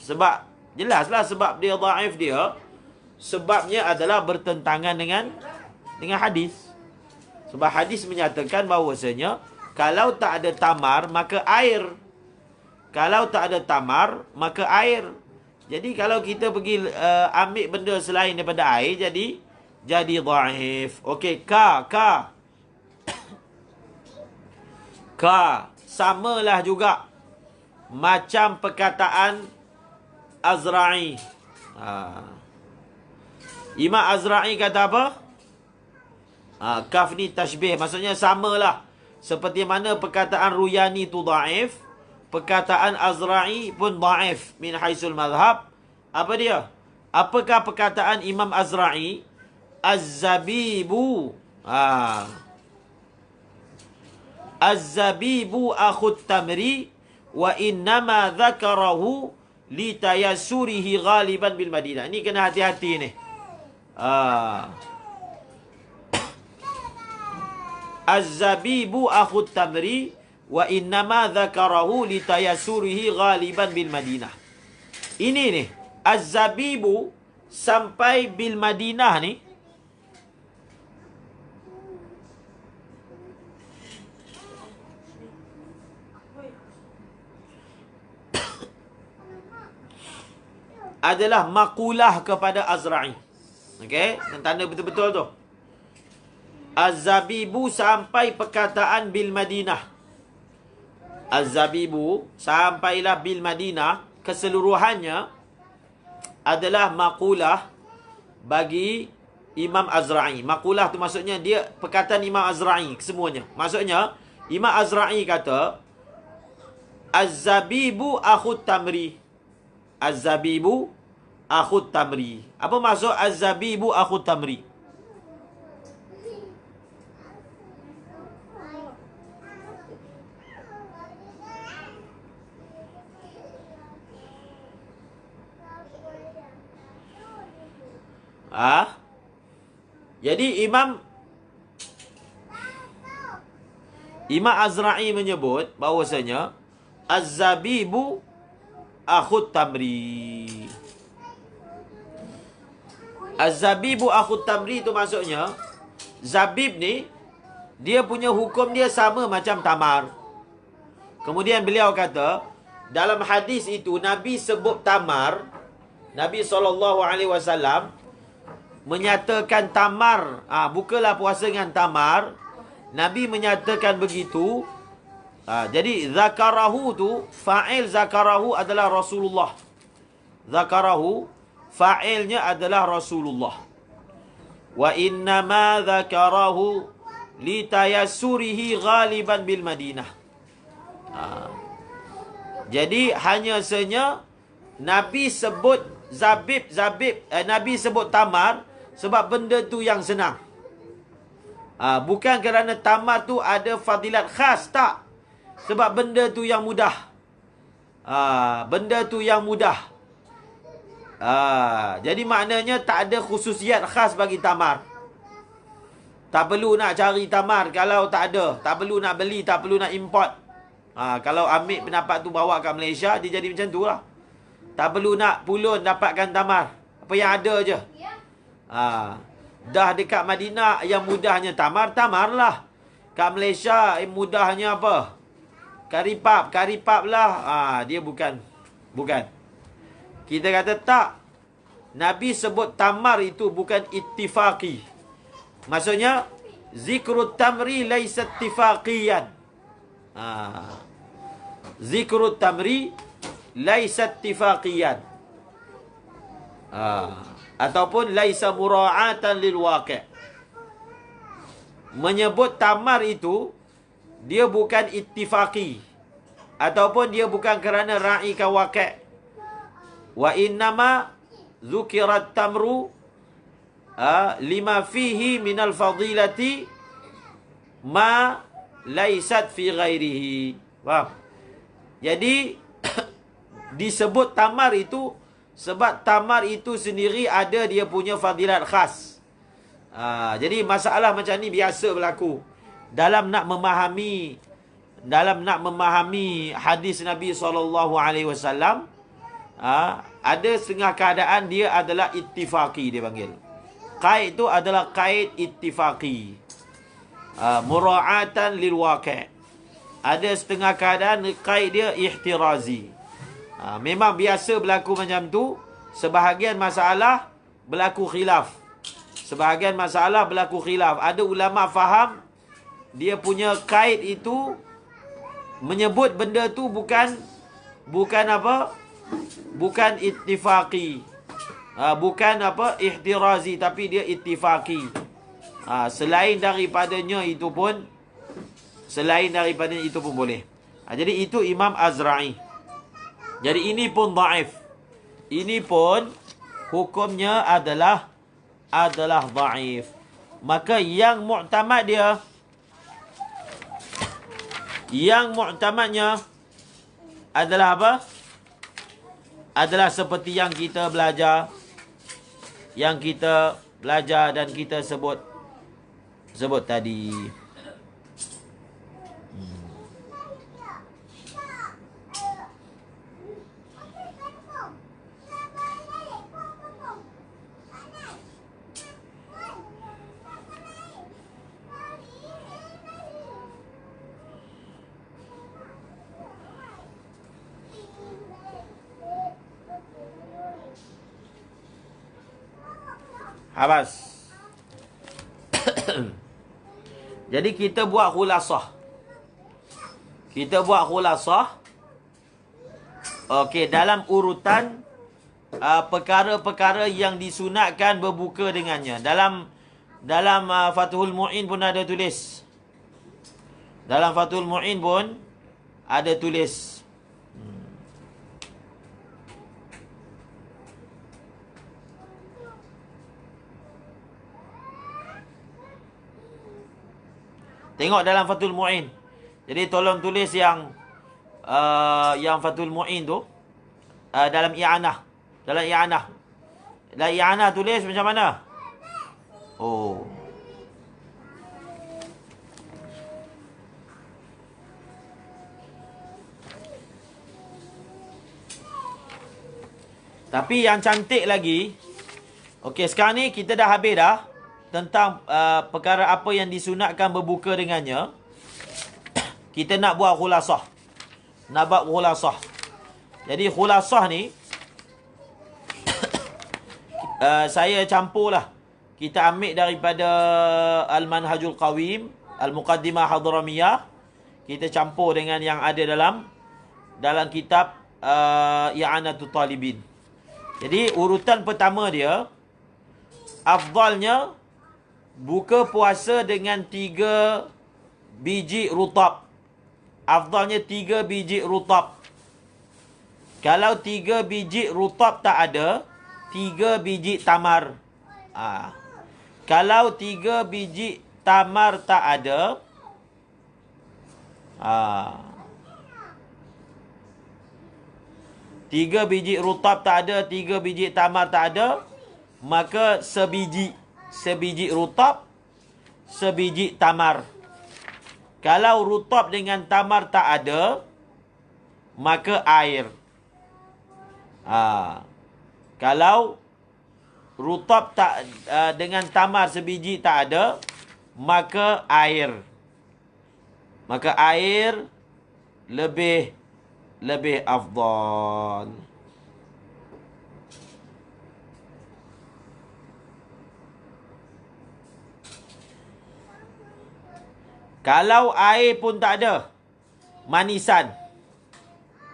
Sebab, jelaslah sebab dia dha'if dia. Sebabnya adalah bertentangan dengan hadis. Sebab hadis menyatakan bahawasanya kalau tak ada tamar, maka air. Kalau tak ada tamar, maka air. Jadi kalau kita pergi ambil benda selain daripada air, jadi dhaif. Okey, ka samalah juga macam perkataan Azra'i. Imam Azra'i kata apa? Kaf ni tashbih, maksudnya samalah seperti mana perkataan Ruyani tu dhaif, perkataan Azra'i pun dhaif min haisul madhab. Apa dia? Apakah perkataan Imam Azra'i? Az-zabibu Az-zabibu akhut tamri wa innama dhakarahu li tayassurihi ghaliban bil Madinah. Ini kena hati-hati ni. Az-zabibu akhut tamri wa innama dzakarahu li tayassurihi ghaliban bil Madinah. Ini ni, az-zabibu sampai bil Madinah ni adalah makulah kepada Azra'i. Okey, tanda betul-betul tu. Az-zabibu sampai perkataan bil Madinah. Az-zabibu sampailah bil Madinah, keseluruhannya adalah makulah bagi Imam Azra'i. Makulah tu maksudnya dia perkataan Imam Azra'i kesemuanya. Maksudnya Imam Azra'i kata Az-zabibu akhut tamri. Az-zabibu akhut tamri. Apa maksud az-zabibu akhut tamri? Jadi Imam Azra'i menyebut bahawasanya az-zabibu akhut tamri. Az-zabibu akhut tamri itu maksudnya zabib ni dia punya hukum dia sama macam tamar. Kemudian beliau kata dalam hadis itu Nabi sebut tamar, Nabi SAW menyatakan tamar, bukalah puasa dengan tamar. Nabi menyatakan begitu. Jadi zakarahu tu, fa'il zakarahu adalah Rasulullah. Zakarahu, fa'ilnya adalah Rasulullah. Wa innama zakarahu li tayassurihi ghaliban bil Madinah. Jadi hanya saja Nabi sebut zabib, Nabi sebut tamar sebab benda tu yang senang. Bukan kerana tamar tu ada fadilat khas, tak. Sebab benda tu yang mudah. Benda tu yang mudah. Jadi maknanya tak ada khususiat khas bagi tamar. Tak perlu nak cari tamar kalau tak ada. Tak perlu nak beli, tak perlu nak import. Kalau ambil pendapat tu bawa kat Malaysia, dia jadi macam tu lah. Tak perlu nak pulun dapatkan tamar. Apa yang ada je. Dah dekat Madinah yang mudahnya tamar, tamar lah. Kat Malaysia yang mudahnya apa? Karipap lah. Dia bukan. Kita kata tak. Nabi sebut tamar itu bukan ittifaqi. Maksudnya zikrut tamri laisa ittifaqiyan. Zikrut tamri laisa ittifaqiyan. Ataupun laisa mura'atan lil waqi'. Menyebut tamar itu dia bukan ittifaqi ataupun dia bukan kerana ra'ikan waqi'. Wa innama zukirat tamru lima fihi minal fadilati ma laisat fi ghairihi. Faham? Jadi disebut tamar itu sebab tamar itu sendiri ada dia punya fadilat khas. Jadi masalah macam ni biasa berlaku dalam nak memahami hadis Nabi SAW. Ada setengah keadaan dia adalah ittifaqi, dia panggil. Qaid itu adalah qaid ittifaqi. Mura'atan lil waqi'. Ada setengah keadaan qaid dia ihtirazi. Memang biasa berlaku macam tu. Sebahagian masalah berlaku khilaf. Ada ulama faham dia punya qaid itu menyebut benda tu bukan apa? Bukan ittifaqi. Bukan apa? Ihtirazi, tapi dia ittifaqi. Selain daripadanya itu pun boleh. Jadi itu Imam Azra'i. Jadi ini pun dhaif. Ini pun hukumnya adalah dhaif. Maka yang mu'tamadnya adalah apa? Adalah seperti yang kita belajar dan kita sebut tadi. Habas. Jadi kita buat khulasah. Okey, dalam urutan perkara-perkara yang disunatkan berbuka dengannya. Dalam Fathul Mu'in pun ada tulis. Tengok dalam Fathul Mu'in. Jadi tolong tulis yang Fathul Mu'in tu dalam i'anah. Dalam i'anah tulis macam mana? Oh. Tapi yang cantik lagi, okey, sekarang ni kita dah habis dah tentang perkara apa yang disunatkan berbuka dengannya. Kita nak buat khulasah. Jadi khulasah ni saya campurlah. Kita ambil daripada Al-Manhajul Qawim, Al-Muqaddimah Hadramiyah. Kita campur dengan yang ada dalam kitab I'anatul Talibin. Jadi urutan pertama dia, afdalnya buka puasa dengan 3 biji rutab. Afdalnya 3 biji rutab. Kalau 3 biji rutab tak ada, 3 biji tamar. Kalau 3 biji tamar tak ada, 3 biji rutab tak ada, 3 biji tamar tak ada, maka sebiji rutab, sebiji tamar. Kalau rutab dengan tamar tak ada, maka air. Kalau rutab tak dengan tamar sebiji tak ada, maka air. Maka air lebih afdal. Kalau air pun tak ada, manisan.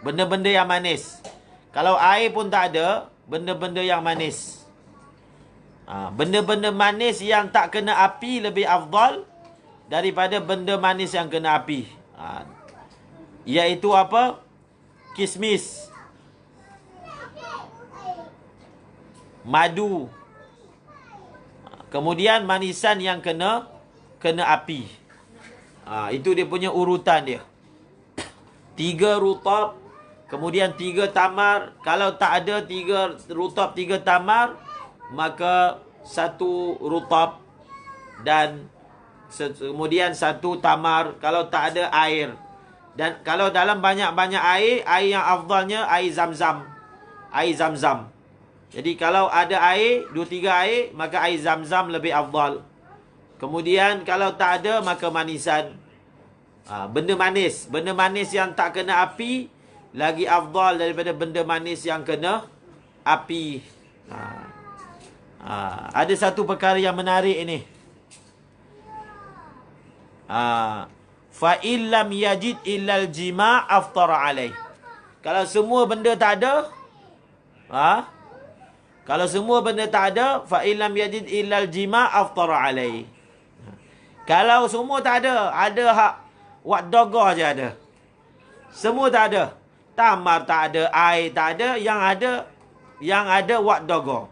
Benda-benda yang manis. Kalau air pun tak ada, benda-benda yang manis. Benda-benda manis yang tak kena api lebih afdal daripada benda manis yang kena api. Iaitu apa? Kismis, madu. Kemudian manisan yang kena api. Itu dia punya urutan dia. 3 rutab, kemudian 3 tamar. Kalau tak ada 3 rutab, 3 tamar, maka 1 rutab dan kemudian 1 tamar. Kalau tak ada air. Dan kalau dalam banyak-banyak air yang afdalnya air zam-zam. Air zam-zam. Jadi kalau ada air, 2-3 air, maka air zam-zam lebih afdal. Kemudian kalau tak ada, maka manisan. Benda manis. Benda manis yang tak kena api lagi afdal daripada benda manis yang kena api. Ada satu perkara yang menarik ini. Fa illam yajid illal jima' aftara alaih. Kalau semua benda tak ada, kalau semua benda tak ada, fa illam yajid illal jima' aftara alaih. Kalau semua tak ada hak wak doga je ada. Semua tak ada. Tamar tak ada, air tak ada, yang ada wak doga.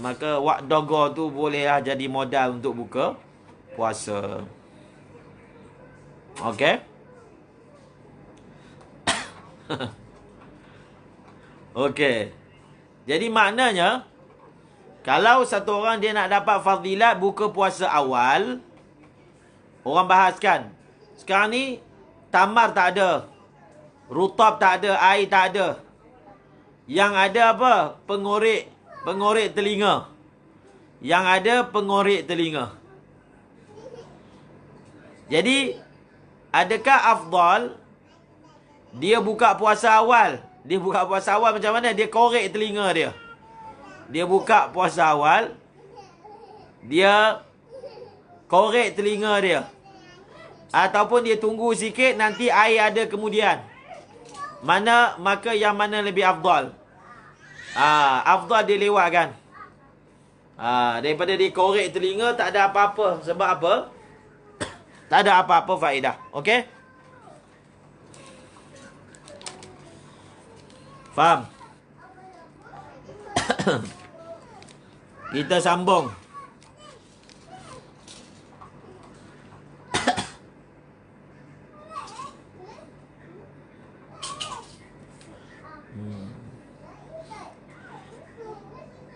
Maka wak doga tu bolehlah jadi modal untuk buka puasa. Okey. Okey. Jadi maknanya, kalau satu orang dia nak dapat fadilat buka puasa awal, orang bahaskan. Sekarang ni, tamar tak ada. Rutab tak ada, air tak ada. Yang ada apa? Pengorek telinga. Yang ada pengorek telinga. Jadi, adakah afdal dia buka puasa awal? Dia buka puasa awal macam mana? Dia korek telinga dia. Dia buka puasa awal, dia korek telinga dia. Ataupun dia tunggu sikit, nanti air ada kemudian. Maka yang mana lebih afdal? Afdal dia lewatkan. Daripada dia korek telinga, tak ada apa-apa. Sebab apa? Tak ada apa-apa faedah. Okey? Faham? Kita sambung.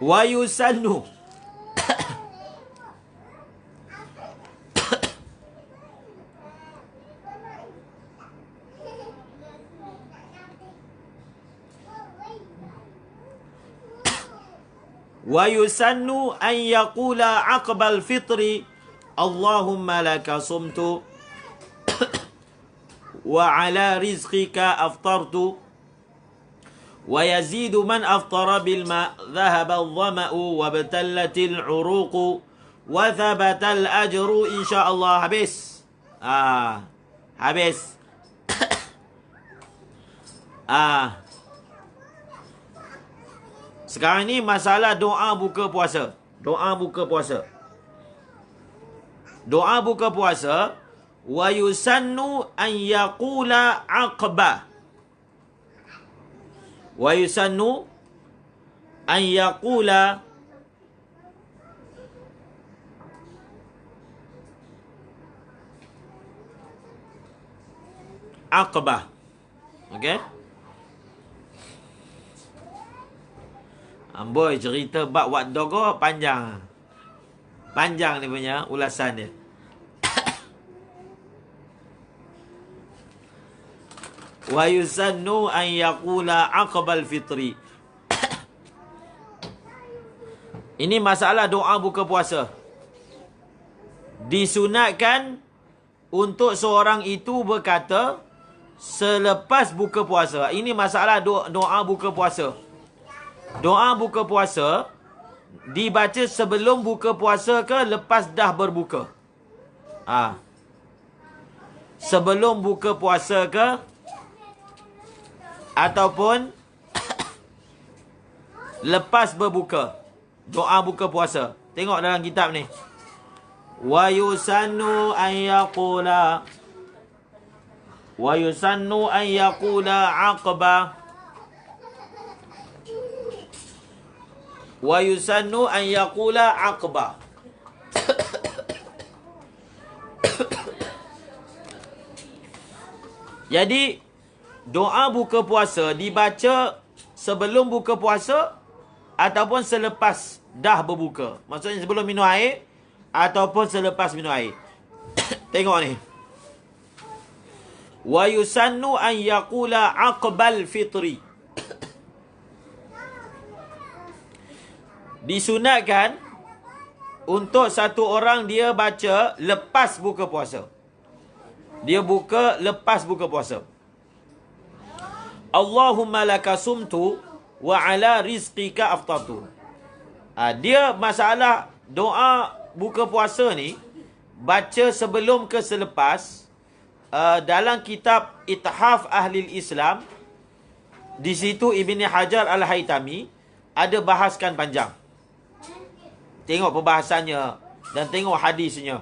Wa yusannu wa yusannu an yaqula aqbal fitri Allahumma laka sumtu wa ala rizqika aftartu wa yazidu man aftara bil ma dhahaba adh-dhama'u wa batallatil 'uruqu wa thabata al ajru insyaallah. Habis. Habis. Sekarang ni masalah doa buka puasa. Doa buka puasa. Doa buka puasa. Wa yusannu an yaqula aqba. Wa yusannu an yaqula aqba. Okey? Amboi, cerita bab wat dogo panjang. Panjang dia punya ulasan dia. Wa yusannu an yaqula aqbal fitri. Ini masalah doa buka puasa. Disunatkan untuk seorang itu berkata selepas buka puasa. Ini masalah doa buka puasa. Doa buka puasa dibaca sebelum buka puasa ke lepas dah berbuka? Sebelum buka puasa ke, ataupun lepas berbuka. Doa buka puasa. Tengok dalam kitab ni. Wa yusannu an yaqula aqba. Wa yusannu an yaqula aqba. Jadi doa buka puasa dibaca sebelum buka puasa ataupun selepas dah berbuka. Maksudnya sebelum minum air ataupun selepas minum air. Tengok ni. Wa yusannu an yaqula aqbal fitri. Disunatkan untuk satu orang dia baca lepas buka puasa. Dia buka lepas buka puasa. Allahumma laka sumtu wa ala rizqika aftartu. Dia masalah doa buka puasa ni baca sebelum ke selepas. Dalam kitab Ithaf Ahlil Islam, di situ Ibni Hajar Al-Haytami ada bahaskan panjang. Tengok perbahasannya dan tengok hadisnya.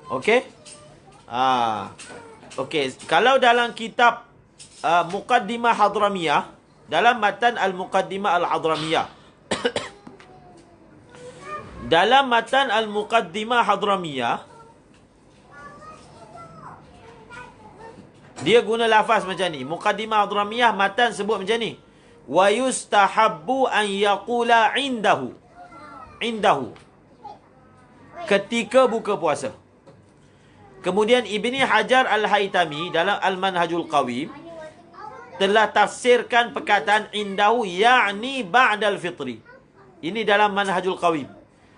Okey? Okey, kalau dalam kitab Muqaddimah Hadramiyah, dalam matan Al-Muqaddimah Al-Hadramiyah, dalam matan Al-Muqaddimah Hadramiyah, dia guna lafaz macam ni. Muqaddimah Hadramiyah matan sebut macam ni. Wa yustahabbu an yaqula indahu. Ketika buka puasa. Kemudian Ibni Hajar Al-Haytami dalam Al-Manhajul Qawim telah tafsirkan perkataan indahu ya'ni ba'dal fitri. Ini dalam Manhajul Qawim.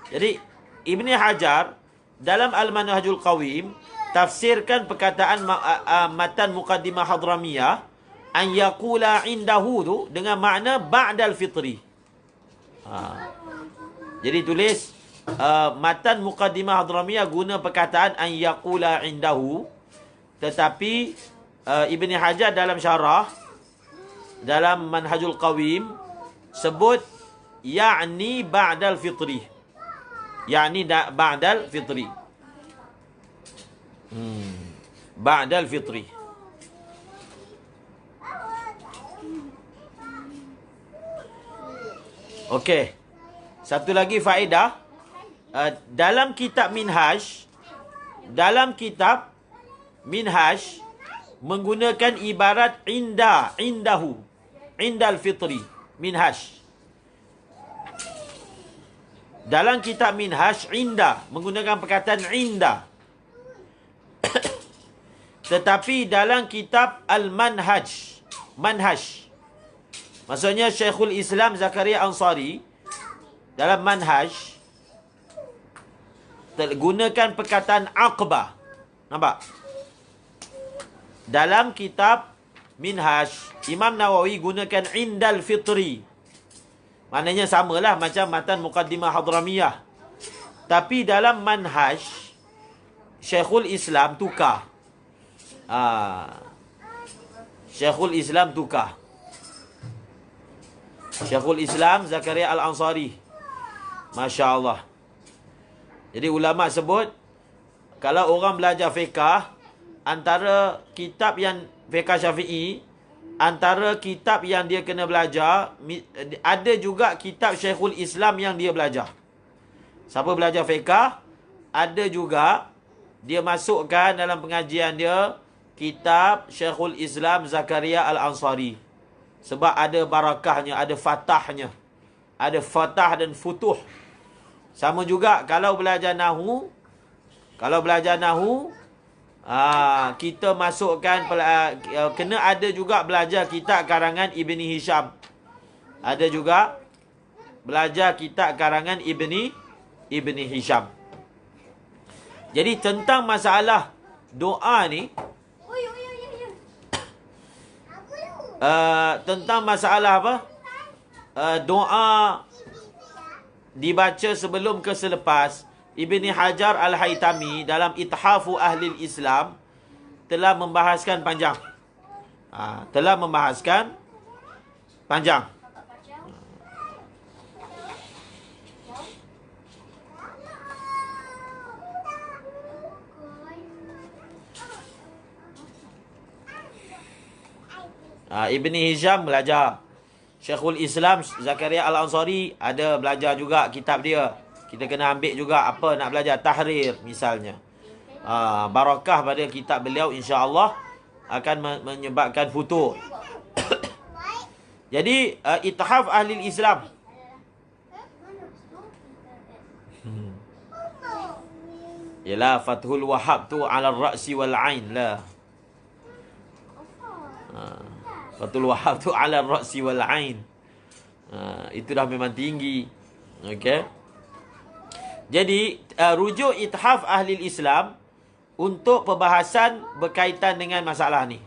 Jadi Ibni Hajar dalam Al-Manhajul Qawim tafsirkan perkataan matan Muqaddimah Hadramiyah an yaqula indahu tu dengan makna ba'dal fitri. Jadi tulis matan Muqaddimah Hadramiyah guna perkataan an yaqula indahu, tetapi Ibni Hajar dalam syarah dalam Manhajul Qawim sebut ya'ni ba'dal fitri. Ya'ni ba'dal fitri. Ba'dal fitri. Okey. Satu lagi faedah. Dalam kitab Minhaj, menggunakan ibarat indahu, indal fitri. Minhaj. Dalam kitab Minhaj, menggunakan perkataan inda. Tetapi dalam kitab Al-Manhaj, maksudnya Syekhul Islam Zakaria Ansari, dalam Manhaj, gunakan perkataan aqbah. Nampak? Dalam kitab Minhaj, Imam Nawawi gunakan indal fitri. Maknanya samalah macam matan Muqaddimah Hadramiyah. Tapi dalam Manhaj, Syekhul Islam tukar. Syekhul Islam tukar. Syekhul Islam Zakaria Al-Ansari. Masya Allah. Jadi ulama sebut, kalau orang belajar fiqah, antara kitab yang fiqah Syafi'i, antara kitab yang dia kena belajar, ada juga kitab Syekhul Islam yang dia belajar. Siapa belajar fiqah, ada juga dia masukkan dalam pengajian dia kitab Syekhul Islam Zakaria Al-Ansari. Sebab ada barakahnya, ada fatahnya. Ada fatah dan futuh. Sama juga kalau belajar Nahu. Kita masukkan, kena ada juga belajar kitab karangan Ibni Hisham. Ada juga belajar kitab karangan Ibni Hisham. Jadi tentang masalah doa ni, tentang masalah apa? Doa dibaca sebelum ke selepas, Ibni Hajar Al-Haytami dalam Ithafu Ahli Islam telah membahaskan panjang. Telah membahaskan panjang. Ibni Hisham belajar. Syekhul Islam Zakaria Al-Ansari ada belajar juga kitab dia. Kita kena ambil juga apa nak belajar. Tahrir misalnya. Barakah pada kitab beliau insya-Allah akan menyebabkan futur. Jadi Ithaf Ahli Islam. Yalah Fathul Wahhab tu ala ar-ra'si wal 'ain lah. Fathul Wahhab tu ala ar-ra'si wal 'ain. Itu dah memang tinggi. Okey. Jadi rujuk Ithaf Ahli Islam untuk perbahasan berkaitan dengan masalah ni.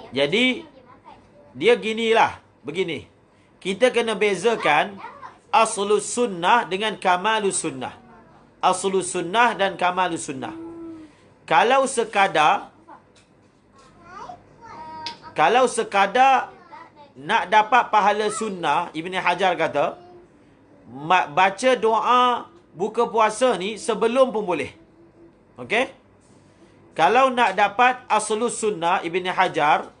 Jadi dia begini. Kita kena bezakan aslus sunnah dengan kamalus sunnah. Aslus sunnah dan kamalus sunnah. Kalau sekadar nak dapat pahala sunnah, Ibn Hajar kata, baca doa buka puasa ni sebelum pun boleh. Okey? Kalau nak dapat aslus sunnah, Ibn Hajar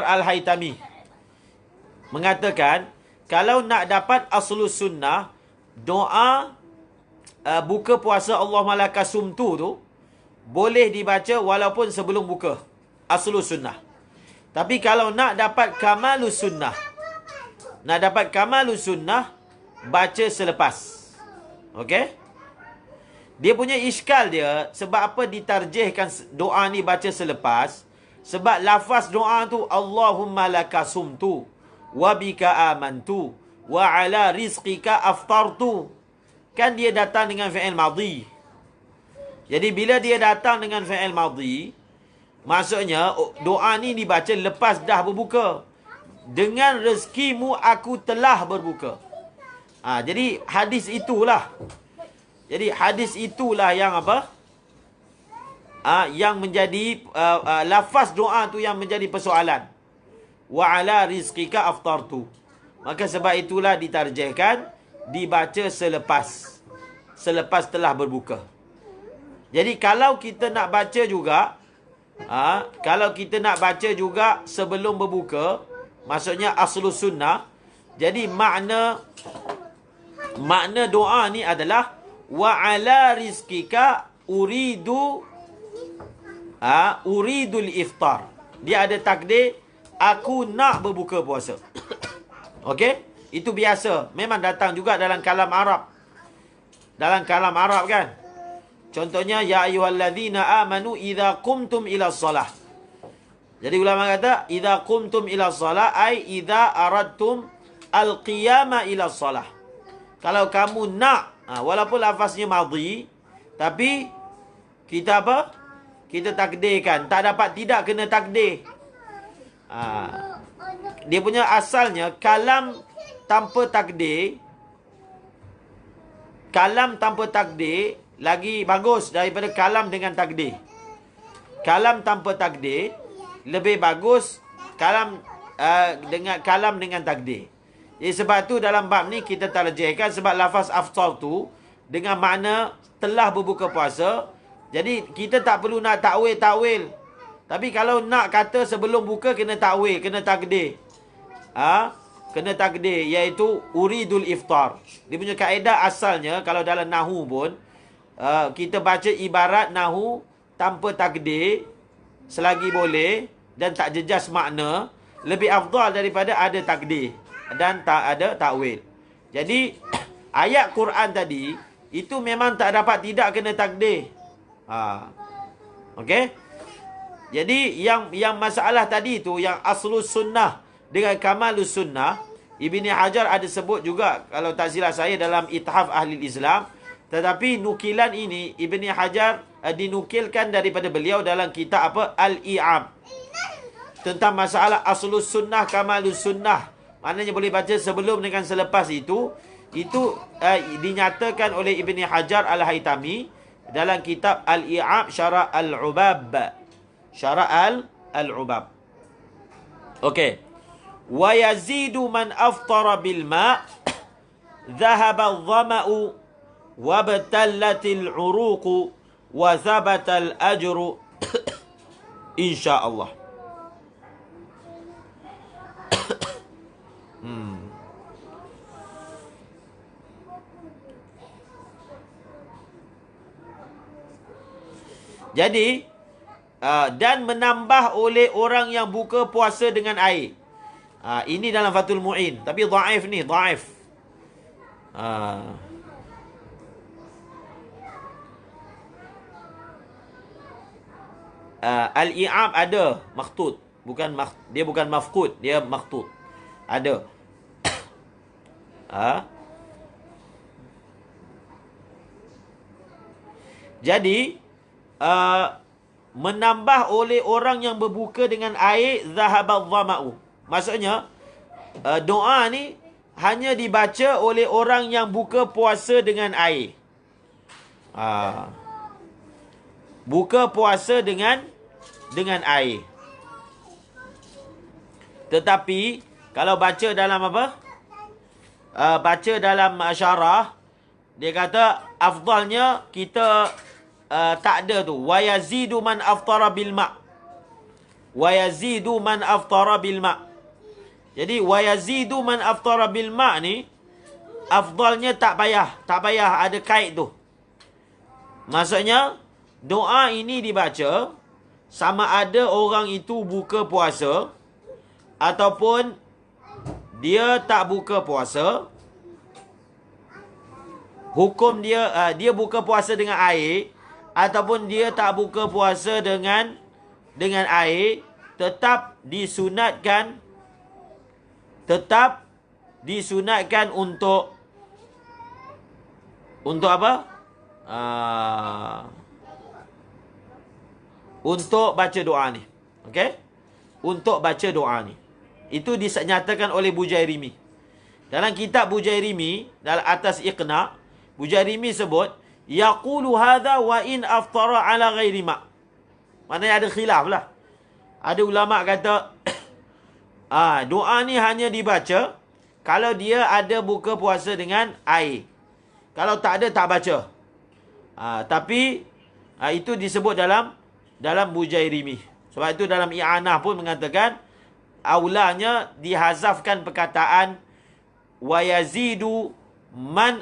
Al-Haytami mengatakan, kalau nak dapat aslus sunnah, doa buka puasa Allahumma laka sumtu tu boleh dibaca walaupun sebelum buka. Aslus sunnah. Tapi kalau nak dapat kamalus sunnah, baca selepas. Okey? Dia punya iskal dia, sebab apa ditarjihkan doa ni baca selepas? Sebab lafaz doa tu Allahumma laka sumtu wa bika amantu wa ala rizqika aftartu. Kan dia datang dengan fi'il madhi. Jadi bila dia datang dengan fi'il madhi, maksudnya doa ni dibaca lepas dah berbuka. Dengan rezekimu aku telah berbuka. Jadi hadis itulah. Yang apa? Yang menjadi lafaz doa tu yang menjadi persoalan. Wa ala rizqika aftartu. Maka sebab itulah ditarjihkan dibaca selepas telah berbuka. Jadi kalau kita nak baca juga sebelum berbuka, maksudnya aslus sunnah. Jadi makna doa ni adalah wa ala rizqika uridul iftar. Dia ada takdir aku nak berbuka puasa. Okey? Itu biasa. Memang datang juga dalam kalam Arab. Kan? Contohnya, ya ayyuhalladzina amanu idza qumtum ila shalah. Jadi ulama kata, idza qumtum ila shalah ai idza aradtum al-qiyama ila shalah. Kalau kamu nak, walaupun lafaznya madhi, tapi kita apa? Kita takdirkan. Tak dapat tidak kena takdir. Dia punya asalnya kalam tanpa takdir lagi bagus daripada kalam dengan takdir. Kalam tanpa takdir lebih bagus dengan kalam dengan takdir. Jadi sebab tu dalam bab ni kita tarjihkan sebab lafaz aftar tu dengan makna telah berbuka puasa. Jadi kita tak perlu nak takwil. Tapi kalau nak kata sebelum buka kena takwil, kena takdir. Kena takdir, iaitu uridul iftar. Dia punya kaedah asalnya kalau dalam nahu pun kita baca ibarat nahu tanpa takdir selagi boleh dan tak jejas makna, lebih afdal daripada ada takdir dan tak ada takwil. Jadi ayat Quran tadi itu memang tak dapat tidak kena takdir. Okey? Jadi yang masalah tadi tu, yang aslus sunnah dengan kamalus sunnah, Ibni Hajar ada sebut juga, kalau tak silap saya, dalam Ithaf Ahli Islam, Tetapi nukilan ini Ibni Hajar dinukilkan daripada beliau dalam kitab apa? Al-I'ab. Tentang masalah aslus sunnah, kamalus sunnah. Maknanya boleh baca sebelum dengan selepas itu. Itu dinyatakan oleh Ibni Hajar Al-Haytami dalam kitab Al-I'ab Syarah Al-Ubab. Syarah Al-Ubab. Okey. Wa yazidu man aftara bil ma' dhahaba adh-dhama'u wa batallatil 'uruqu wa thabata al-ajru insya-Allah. Jadi dan menambah oleh orang yang buka puasa dengan air. Ini dalam Fathul Mu'in, tapi dhaif ni, dhaif. Al-I'ab ada makhtut, dia bukan mafqud, dia makhtut. Ada. Jadi menambah oleh orang yang berbuka dengan air zahabadh dhama'u. Maksudnya doa ni hanya dibaca oleh orang yang buka puasa dengan air. Buka puasa dengan air. Tetapi kalau baca dalam apa? Baca dalam syarah, dia kata afdalnya kita tak ada tu. Wa yazidu man aftara bil ma'. Wa yazidu man aftara bil ma'. Jadi wa yazidu man aftara bil ma' ni afdalnya tak payah ada kait tu. Maksudnya doa ini dibaca sama ada orang itu buka puasa ataupun dia tak buka puasa. Hukum dia dia buka puasa dengan air ataupun dia tak buka puasa dengan air, tetap disunatkan untuk apa? Untuk baca doa ni. Okey? Untuk baca doa ni. Itu dinyatakan oleh Bujairimi. Dalam kitab Bujairimi, dalam atas Iqna', Bujairimi sebut yaqulu hadha wa in aftara ala ghairi ma'. Maknanya ada khilaf lah. Ada ulama kata doa ni hanya dibaca kalau dia ada buka puasa dengan air. Kalau tak ada, tak baca. Tapi itu disebut dalam Bujairimi. Sebab itu dalam I'anah pun mengatakan aulanya dihazafkan perkataan wa yazidu man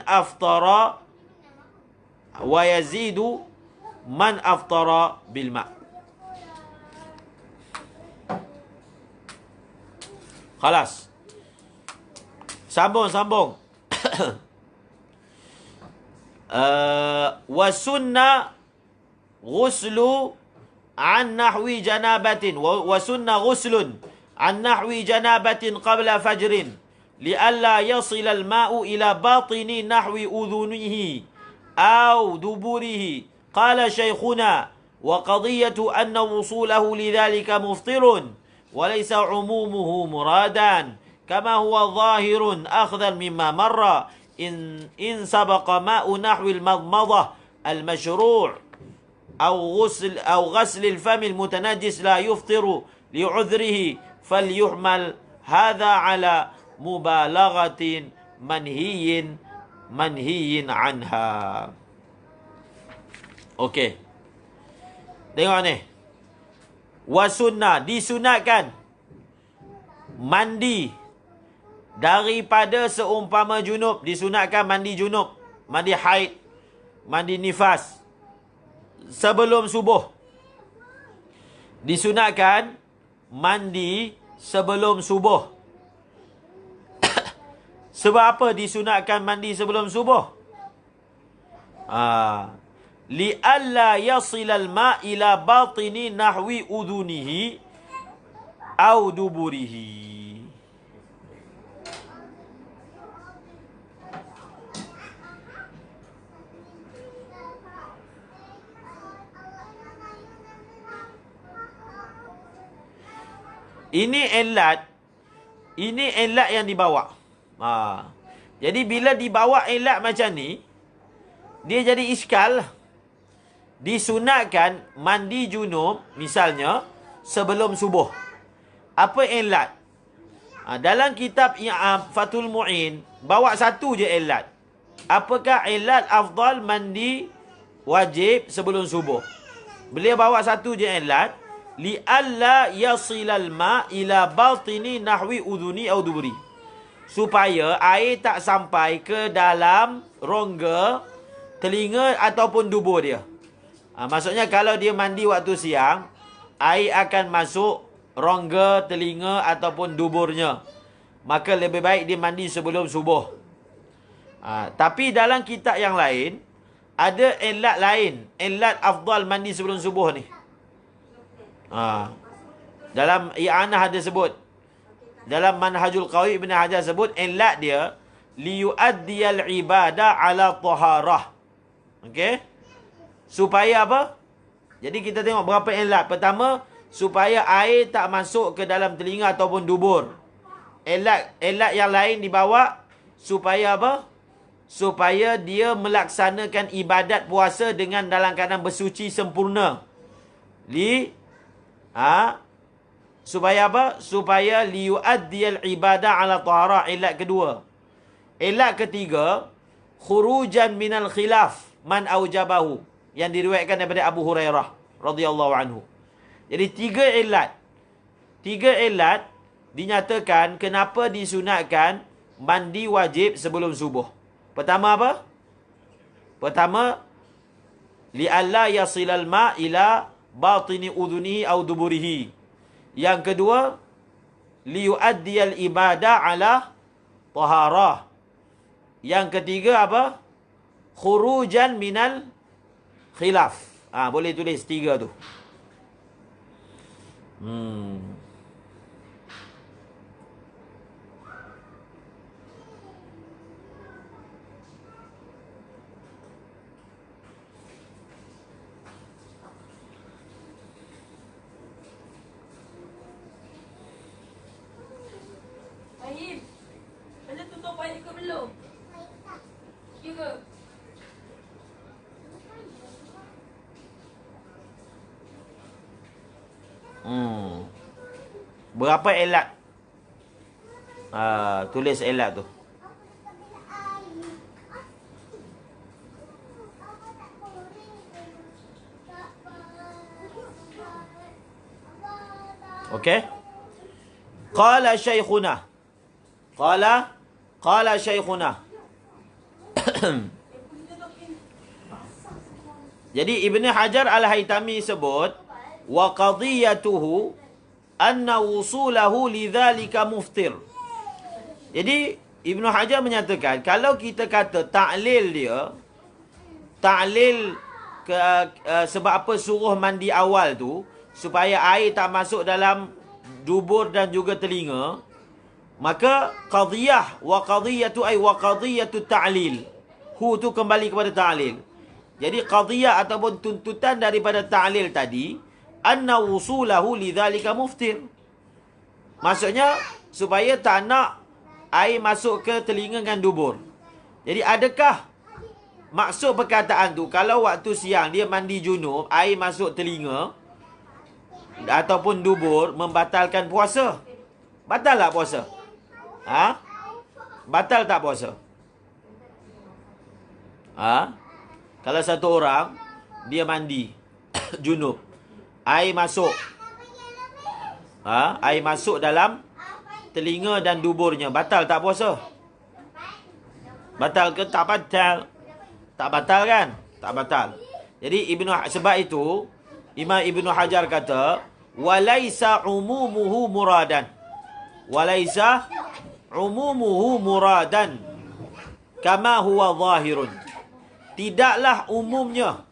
aftara bil ma'. Khalas. Sambung. Wa sunna ghuslu an nahwi janabatin wa sunna ghuslun an nahwi janabatin qabla fajrin li'alla yasila al-ma'u ila batini nahwi udhunihi أو دبره قال شيخنا وقضية أن وصوله لذلك مفطر وليس عمومه مرادا كما هو ظاهر أخذا مما مر إن سبق ماء نحو المضمضة المشروع أو غسل الفم المتنجس لا يفطر لعذره فليحمل هذا على مبالغة manhiyin anha. Okey. Tengok ni. Wasunnah, disunatkan mandi daripada seumpama junub. Disunatkan mandi junub, mandi haid, mandi nifas sebelum subuh. Disunatkan mandi sebelum subuh. Sebab apa disunatkan mandi sebelum subuh? Li'alla yasilal ma' ila batini nahwi udhunihi au duburihi. Ini elat yang dibawa. Jadi bila dibawa elat macam ni, dia jadi iskal. Disunatkan mandi junub misalnya sebelum subuh. Apa elat? Dalam kitab Fathul Mu'in bawa satu je elat. Apakah elat afdal mandi wajib sebelum subuh? Beliau bawa satu je elat, li'alla yasilal ma ila batini nahwi udhuni au duburi. Supaya air tak sampai ke dalam rongga telinga ataupun dubur dia. Maksudnya kalau dia mandi waktu siang, air akan masuk rongga telinga ataupun duburnya. Maka lebih baik dia mandi sebelum subuh. Tapi dalam kitab yang lain, ada elat lain. Elat afdal mandi sebelum subuh ni. Dalam I'anah ada sebut. Dalam Manhajul Qawi Ibn Hajar sebut, elat dia, liyu'addiyal ibadah ala taharah. Okey? Supaya apa? Jadi kita tengok berapa elat. Pertama, supaya air tak masuk ke dalam telinga ataupun dubur. Elat yang lain dibawa supaya apa? Supaya dia melaksanakan ibadat puasa dengan dalam keadaan bersuci sempurna. Supaya apa? Supaya liyu'addiyal ibadah ala taharah. Elat kedua. Elat ketiga, khurujan minal khilaf man aujabahu. Yang diriwayatkan daripada Abu Hurairah radhiyallahu anhu. Jadi tiga elat dinyatakan kenapa disunatkan mandi wajib sebelum subuh. Pertama apa? Pertama, li'alla yasilal ma ila batini udhunihi au duburihi. Yang kedua, liyu'addiyal ibadah ala taharah. Yang ketiga apa? Khurujan minal khilaf. Boleh tulis tiga tu. Aib, anda tutup air ke belum? Ya ke? Berapa elat? Tulis elat tu. Okey? Qala syaikhuna. Qala syaikhuna. Jadi Ibn Hajar Al-Haytami sebut, wa qadiyatuhu anna wusulahu lidzalika muftir. Jadi Ibn Hajar menyatakan, kalau kita kata ta'lil sebab apa suruh mandi awal tu, supaya air tak masuk dalam dubur dan juga telinga, maka qadiyah wa qadiyatu ay wa qadiyatu ta'lil. Hu tu kembali kepada ta'lil. Jadi qadiyah ataupun tuntutan daripada ta'lil tadi, anna wusulahu lidzalika muftir. Maksudnya supaya tak nak air masuk ke telinga dan dubur. Jadi adakah maksud perkataan tu, kalau waktu siang dia mandi junub, air masuk telinga ataupun dubur, membatalkan puasa? Batal tak puasa? Batal tak puasa? Kalau satu orang dia mandi junub, air masuk dalam telinga dan duburnya, batal tak puasa? Batal ke tak batal? Tak batal kan? Tak batal. Jadi sebab itu Imam Ibn Hajar kata, walaisa umumuhu muradan. Walaisa umumuhu muradan kama huwa zahirun. Tidaklah umumnya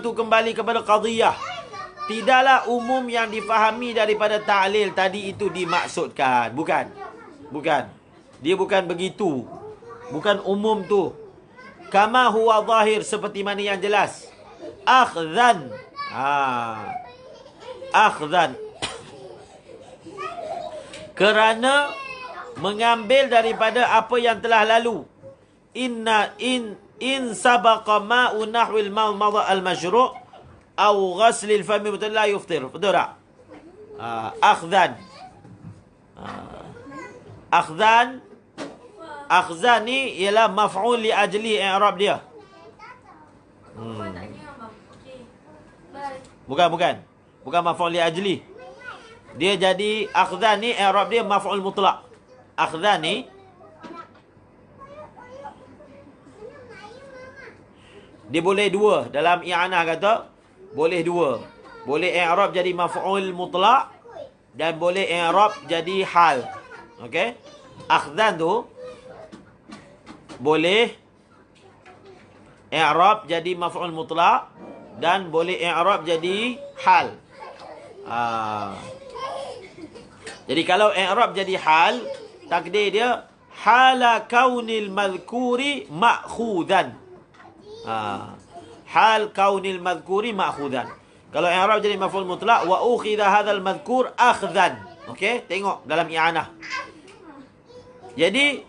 tu kembali kepada qadiyah. Tidaklah umum yang difahami daripada ta'lil tadi itu dimaksudkan. Bukan. Dia bukan begitu. Bukan umum tu. Kama huwa zahir, seperti mana yang jelas. Akhdhan. Kerana mengambil daripada apa yang telah lalu. In sabaqa ma'u nahwil madmadha al-mashru' aw ghasl al-fami betul la yuftir. Betul tak? Akhdhan. Akhdhan ni ialah maf'ul li ajli i'rab dia. Bukan maf'ul li ajli. Dia jadi akhdhan ni i'rab dia maf'ul mutlaq. Akhdhan ni dia boleh dua. Dalam i'anah kata boleh dua. Boleh i'rab jadi maf'ul mutlaq dan boleh i'rab jadi hal. Okey? Akhdhan tu boleh i'rab jadi maf'ul mutlaq dan boleh i'rab jadi hal. Jadi kalau i'rab jadi hal, takdir dia hala kaunil madhkuri ma'khudhan. Hal kaunil madhkuri ma'khudhan. Kalau i'rab jadi maf'ul mutlaq wa ukhidha hadzal madhkur akhdhan. Okey, tengok dalam i'anah. Jadi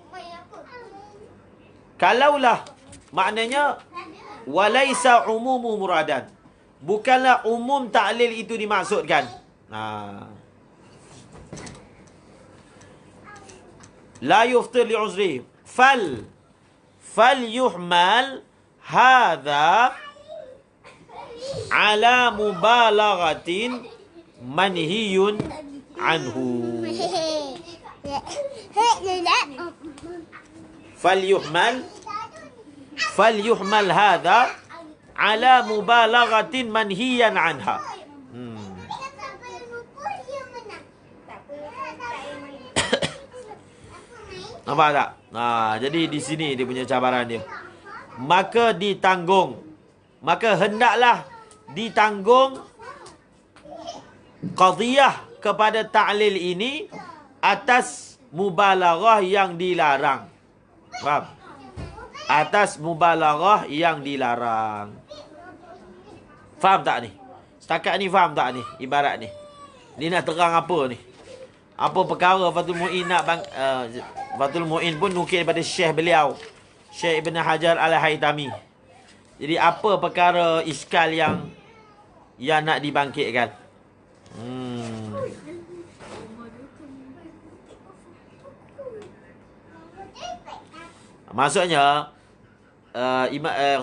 kalaulah maknanya walaisa umumu muradan. Bukanlah umum ta'lil itu dimaksudkan. La yuftir li'uzri. Fal yuhmal hadha ala mubalaghatin manhiyun anhu. Falyuhmal hadha ala mubalaghatin manhiyan anha. Nampak tak? Jadi di sini dia punya cabaran dia. Maka hendaklah ditanggung qadhiyah kepada ta'lil ini atas mubalaghah yang dilarang. Faham? Atas mubalaghah yang dilarang. Faham tak ni? Setakat ni faham tak ni? Ibarat ni. Ni nak terang apa ni? Apa perkara Fathul Mu'in nak Fathul Mu'in pun nukil daripada Syekh beliau, Syekh Ibn Hajar Al-Haytami. Jadi apa perkara iskal yang nak dibangkitkan? Maksudnya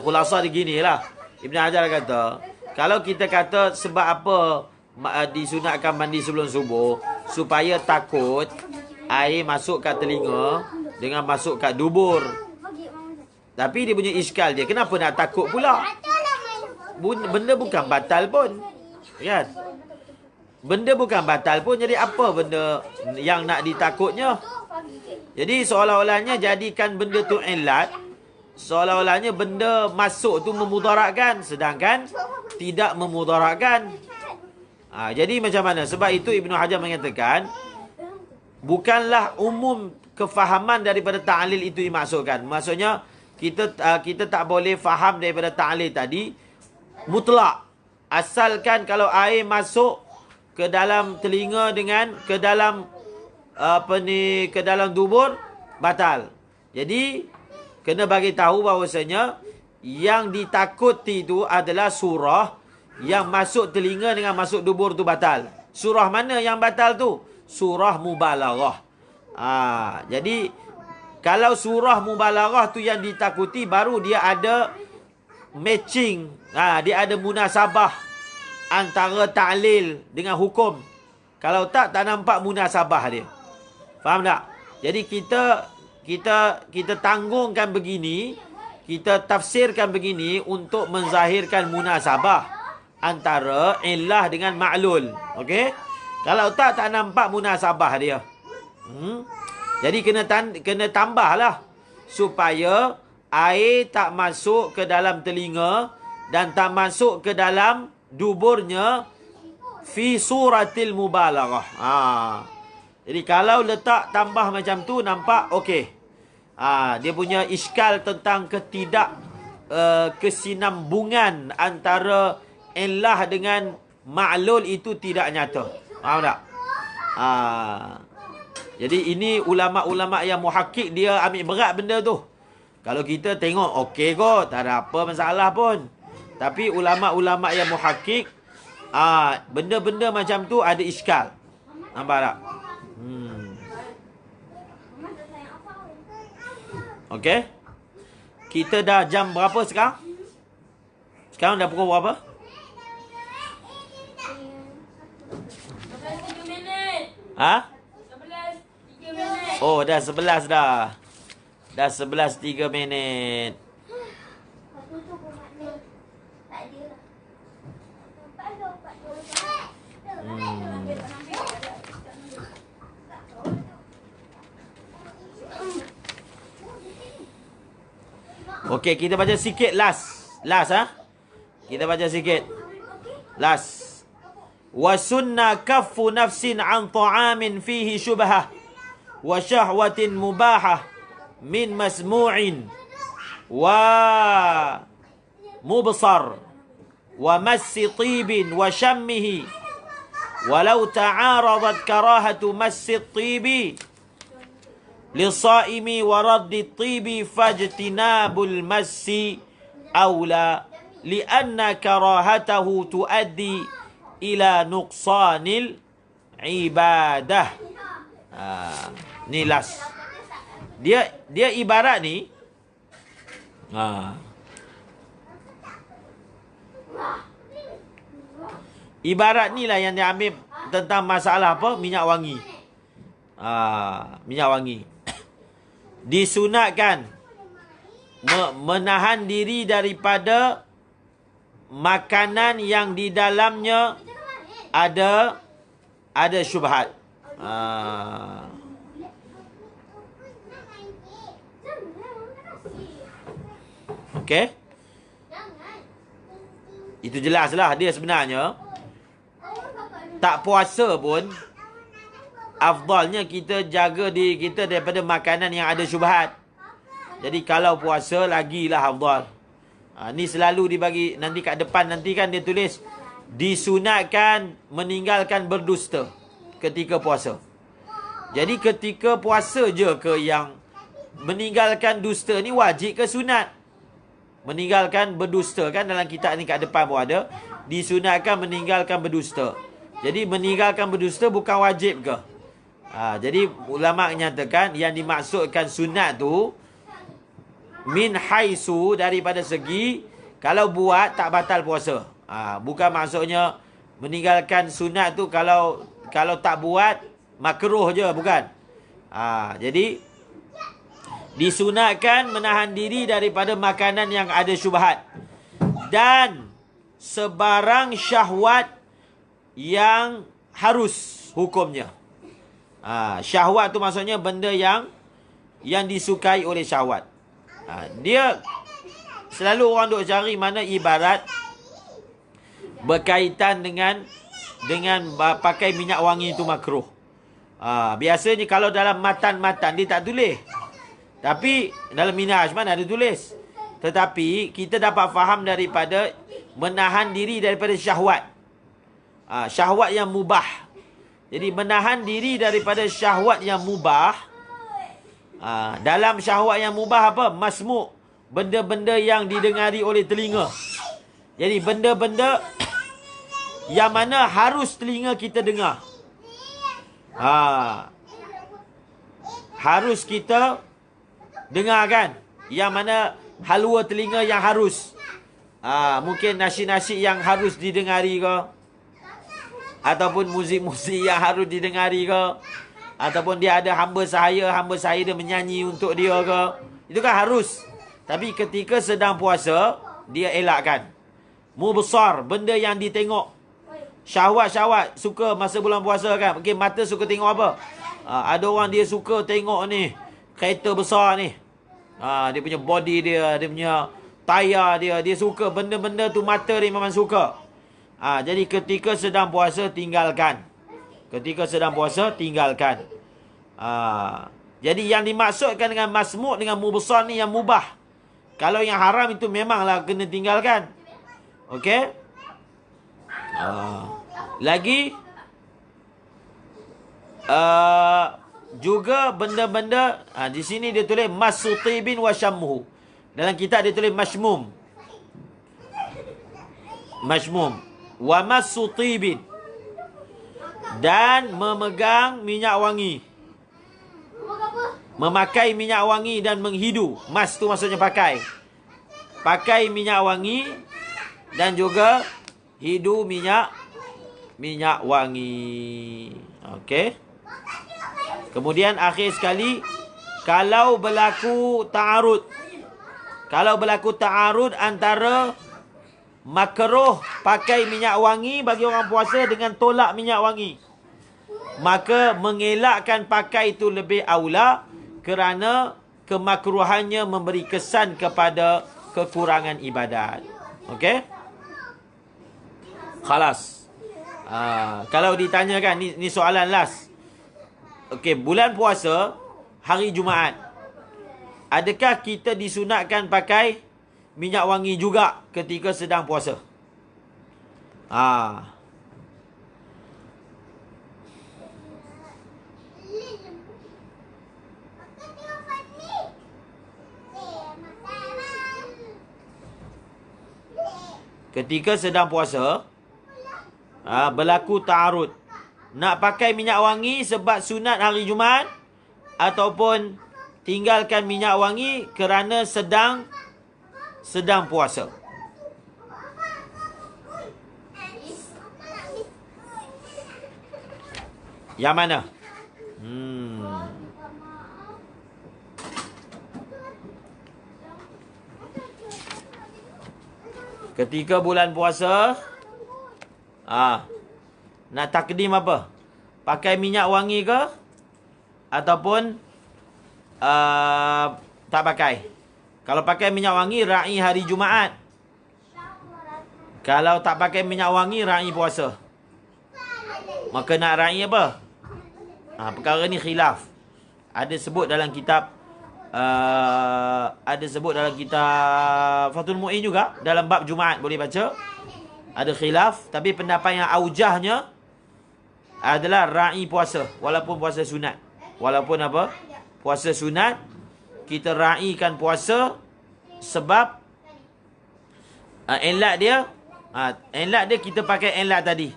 khulasah dia ginilah. Ibn Hajar kata, kalau kita kata sebab apa disunatkan mandi sebelum subuh, supaya takut air masuk kat telinga dengan masuk kat dubur. Tapi dia punya iskal dia, kenapa nak takut pula? Benda bukan batal pun, kan? Benda bukan batal pun, jadi apa benda yang nak ditakutnya? Jadi seolah-olahnya jadikan benda tu illat, seolah-olahnya benda masuk tu memudaratkan, sedangkan tidak memudaratkan. Jadi macam mana? Sebab itu Ibn Hajar mengatakan, bukanlah umum kefahaman daripada ta'lil itu dimaksudkan. Maksudnya, kita tak boleh faham daripada ta'lil tadi mutlak. Asalkan kalau air masuk ke dalam telinga dengan ke dalam ke dalam dubur, batal. Jadi kena bagi tahu bahawasanya yang ditakuti itu adalah surah yang masuk telinga dengan masuk dubur tu batal. Surah mana yang batal tu? Surah mubalaghah. Jadi kalau surah mubalaghah tu yang ditakuti, baru dia ada matching, dia ada munasabah antara ta'lil dengan hukum. Kalau tak nampak munasabah dia. Faham tak? Jadi kita tanggungkan begini, kita tafsirkan begini untuk menzahirkan munasabah antara illah dengan ma'lul. Okey? Kalau tak nampak munasabah dia. Jadi kena tambahlah supaya air tak masuk ke dalam telinga dan tak masuk ke dalam duburnya fi suratil mubalaghah. Jadi kalau letak tambah macam tu, nampak okey. Dia punya iskal tentang kesinambungan antara illah dengan ma'lul itu tidak nyata. Faham tak? Jadi ini ulama-ulama yang muhakkik dia ambil berat benda tu. Kalau kita tengok okey kot, tak ada apa masalah pun. Tapi ulama-ulama yang muhakkik, benda-benda macam tu ada iskal. Nampak tak? Okey. Kita dah jam berapa sekarang? Sekarang dah pukul berapa? 3 minit. Ha? 11, 3 minit. Oh, dah 11 dah. Dah 11.03 minit. Okey, kita baca sikit last. Last Kita baca sikit. Last. Wa sunna kaffu nafsin an ta'amin fihi syubhah wa syahwatin mubahah min masmu'in wa mubsar wa massi tibin wa syammihi walau ta'aradat karahatu massi tibi lisaimi wa raddi tibi fajtinabul massi awla lianna karahatahu tuaddi ila nuqsanil ibadah. Ni last. Dia ibarat ni. Ibarat ni lah yang dia ambil tentang masalah apa? Minyak wangi. Minyak wangi. Disunatkan menahan diri daripada makanan yang di dalamnya ada syubhat. Okey. Itu jelaslah dia sebenarnya tak puasa pun afdalnya kita jaga diri kita daripada makanan yang ada syubhat. Jadi kalau puasa lagilah afdal. Ni selalu dibagi nanti kat depan nanti kan dia tulis disunatkan meninggalkan berdusta ketika puasa. Jadi ketika puasa je ke yang meninggalkan dusta ni wajib ke sunat? Meninggalkan berdusta kan dalam kitab ni kat depan pun ada disunatkan meninggalkan berdusta. Jadi meninggalkan berdusta bukan wajib ke? Jadi ulama menyatakan yang dimaksudkan sunat tu min haisu daripada segi kalau buat tak batal puasa. Bukan maksudnya meninggalkan sunat tu kalau tak buat makruh je, bukan. Jadi disunatkan menahan diri daripada makanan yang ada syubhat dan sebarang syahwat yang harus hukumnya. Syahwat tu maksudnya benda yang disukai oleh syahwat. Dia selalu orang duk cari mana ibarat berkaitan dengan pakai minyak wangi itu makruh. Biasanya kalau dalam matan-matan dia tak tulis. Tapi dalam minhaj mana ada tulis. Tetapi kita dapat faham daripada menahan diri daripada syahwat. Syahwat yang mubah. Jadi menahan diri daripada syahwat yang mubah. Dalam syahwat yang mubah apa? Masmu'. Benda-benda yang didengari oleh telinga. Jadi benda-benda yang mana harus telinga kita dengar. Harus kita dengar kan? Yang mana halua telinga yang harus. Mungkin nasyid-nasyid yang harus didengari ke? Ataupun muzik-muzik yang harus didengari ke? Ataupun dia ada hamba sahaya dia menyanyi untuk dia ke? Itu kan harus. Tapi ketika sedang puasa, dia elakkan. Mubsar, benda yang ditengok. Syahwat-syahwat suka masa bulan puasa kan. Mungkin mata suka tengok apa? Ada orang dia suka tengok ni kereta besar ni. Dia punya body dia punya tayar dia suka benda-benda tu, mata dia memang suka. Jadi ketika sedang puasa tinggalkan. Jadi yang dimaksudkan dengan masmu' dengan mubsar ni yang mubah. Kalau yang haram itu memanglah kena tinggalkan. Okey? Lagi juga benda-benda, di sini dia tulis masutibin wa syammuhu. Dalam kitab dia tulis mashmum. Mashmum. Wa masutibin. Dan memegang minyak wangi. Memakai minyak wangi dan menghidu. Mas tu maksudnya pakai. Pakai minyak wangi dan juga hidu minyak wangi. Okey. Kemudian akhir sekali, kalau berlaku ta'arud. Kalau berlaku ta'arud antara makruh pakai minyak wangi bagi orang puasa dengan tolak minyak wangi, maka mengelakkan pakai itu lebih aula kerana kemakruhannya memberi kesan kepada kekurangan ibadat. Okey? Khalas. Kalau ditanyakan, ni soalan last. Okey, bulan puasa, hari Jumaat, adakah kita disunatkan pakai minyak wangi juga ketika sedang puasa? Ketika sedang puasa, berlaku ta'arud, nak pakai minyak wangi sebab sunat hari Jumaat ataupun tinggalkan minyak wangi kerana sedang puasa. Yang mana? Ketika bulan puasa, nak takdim apa? Pakai minyak wangi ke? Ataupun tak pakai? Kalau pakai minyak wangi, ra'i hari Jumaat. Kalau tak pakai minyak wangi, ra'i puasa. Maka nak ra'i apa? Perkara ni khilaf. Ada sebut dalam kitab Fathul Mu'in juga, dalam bab Jumaat boleh baca. Ada khilaf, tapi pendapat yang aujahnya adalah ra'i puasa walaupun puasa sunat. Walaupun apa? Puasa sunat, kita ra'ikan puasa sebab elak dia kita pakai elak tadi.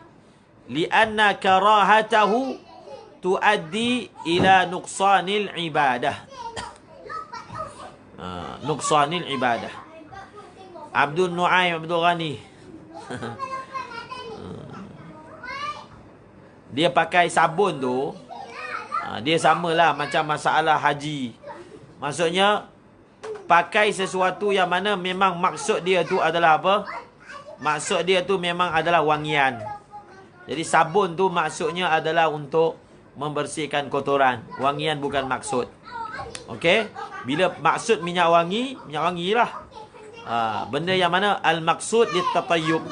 Li'anna karahatahu tuaddi ila nuqsanil ibadah. Nuqsanil ibadah. Abdul Nu'aim Abdul Ghani. Dia pakai sabun tu, dia samalah macam masalah haji. Maksudnya pakai sesuatu yang mana memang maksud dia tu adalah apa? Maksud dia tu memang adalah wangian. Jadi sabun tu maksudnya adalah untuk membersihkan kotoran. Wangian bukan maksud. Okey? Bila maksud minyak wangi lah. Benda yang mana al-maksud litatayyub.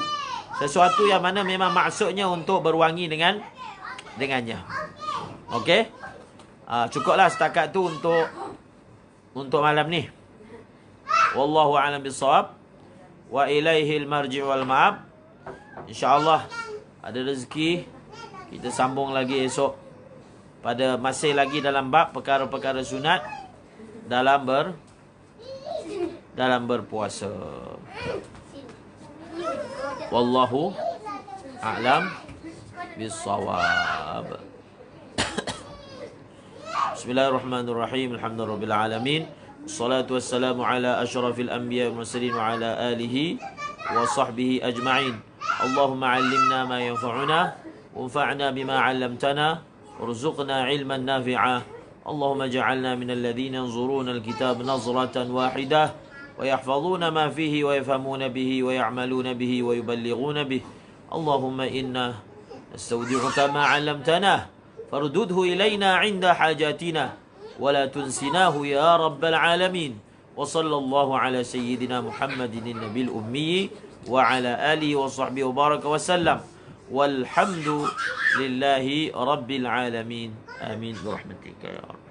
Sesuatu yang mana memang maksudnya untuk berwangi dengannya. Okey? Cukuplah setakat tu untuk malam ni. Wallahu a'lam bissawab. Wa ilaihil marji' wal ma'ab. InsyaAllah ada rezeki kita sambung lagi esok pada masih lagi dalam bab perkara-perkara sunat dalam berpuasa. Wallahu a'lam bissawab. Bismillahirrahmanirrahim. Alhamdulillahirabbil alamin. Wassalatu wassalamu ala asyrafil anbiya wal mursalin wa ala alihi wa sahbihi ajma'in. Allahumma 'allimna ma yanfa'una wanfa'na bima 'allamtana warzuqna 'ilman nafi'a. Allahumma ij'alna minal ladzina yanzuruna al-kitab nazratan wahidah wa yahfazuna ma fihi wa yafhamuna bihi wa ya'maluna bihi wa yuballighuna bihi. Allahumma inna nastawdi'uka ma 'allamtana fardudhu ilayna 'inda hajatina wa la tunsinahu ya rabbal alamin. Wa sallallahu ala sayyidina Muhammadin nabiyil ummi wa ala alihi wa sahbihi wa baraka wa sallam. Walhamdulillahi rabbil alamin. Amin bi rahmatika ya rabb.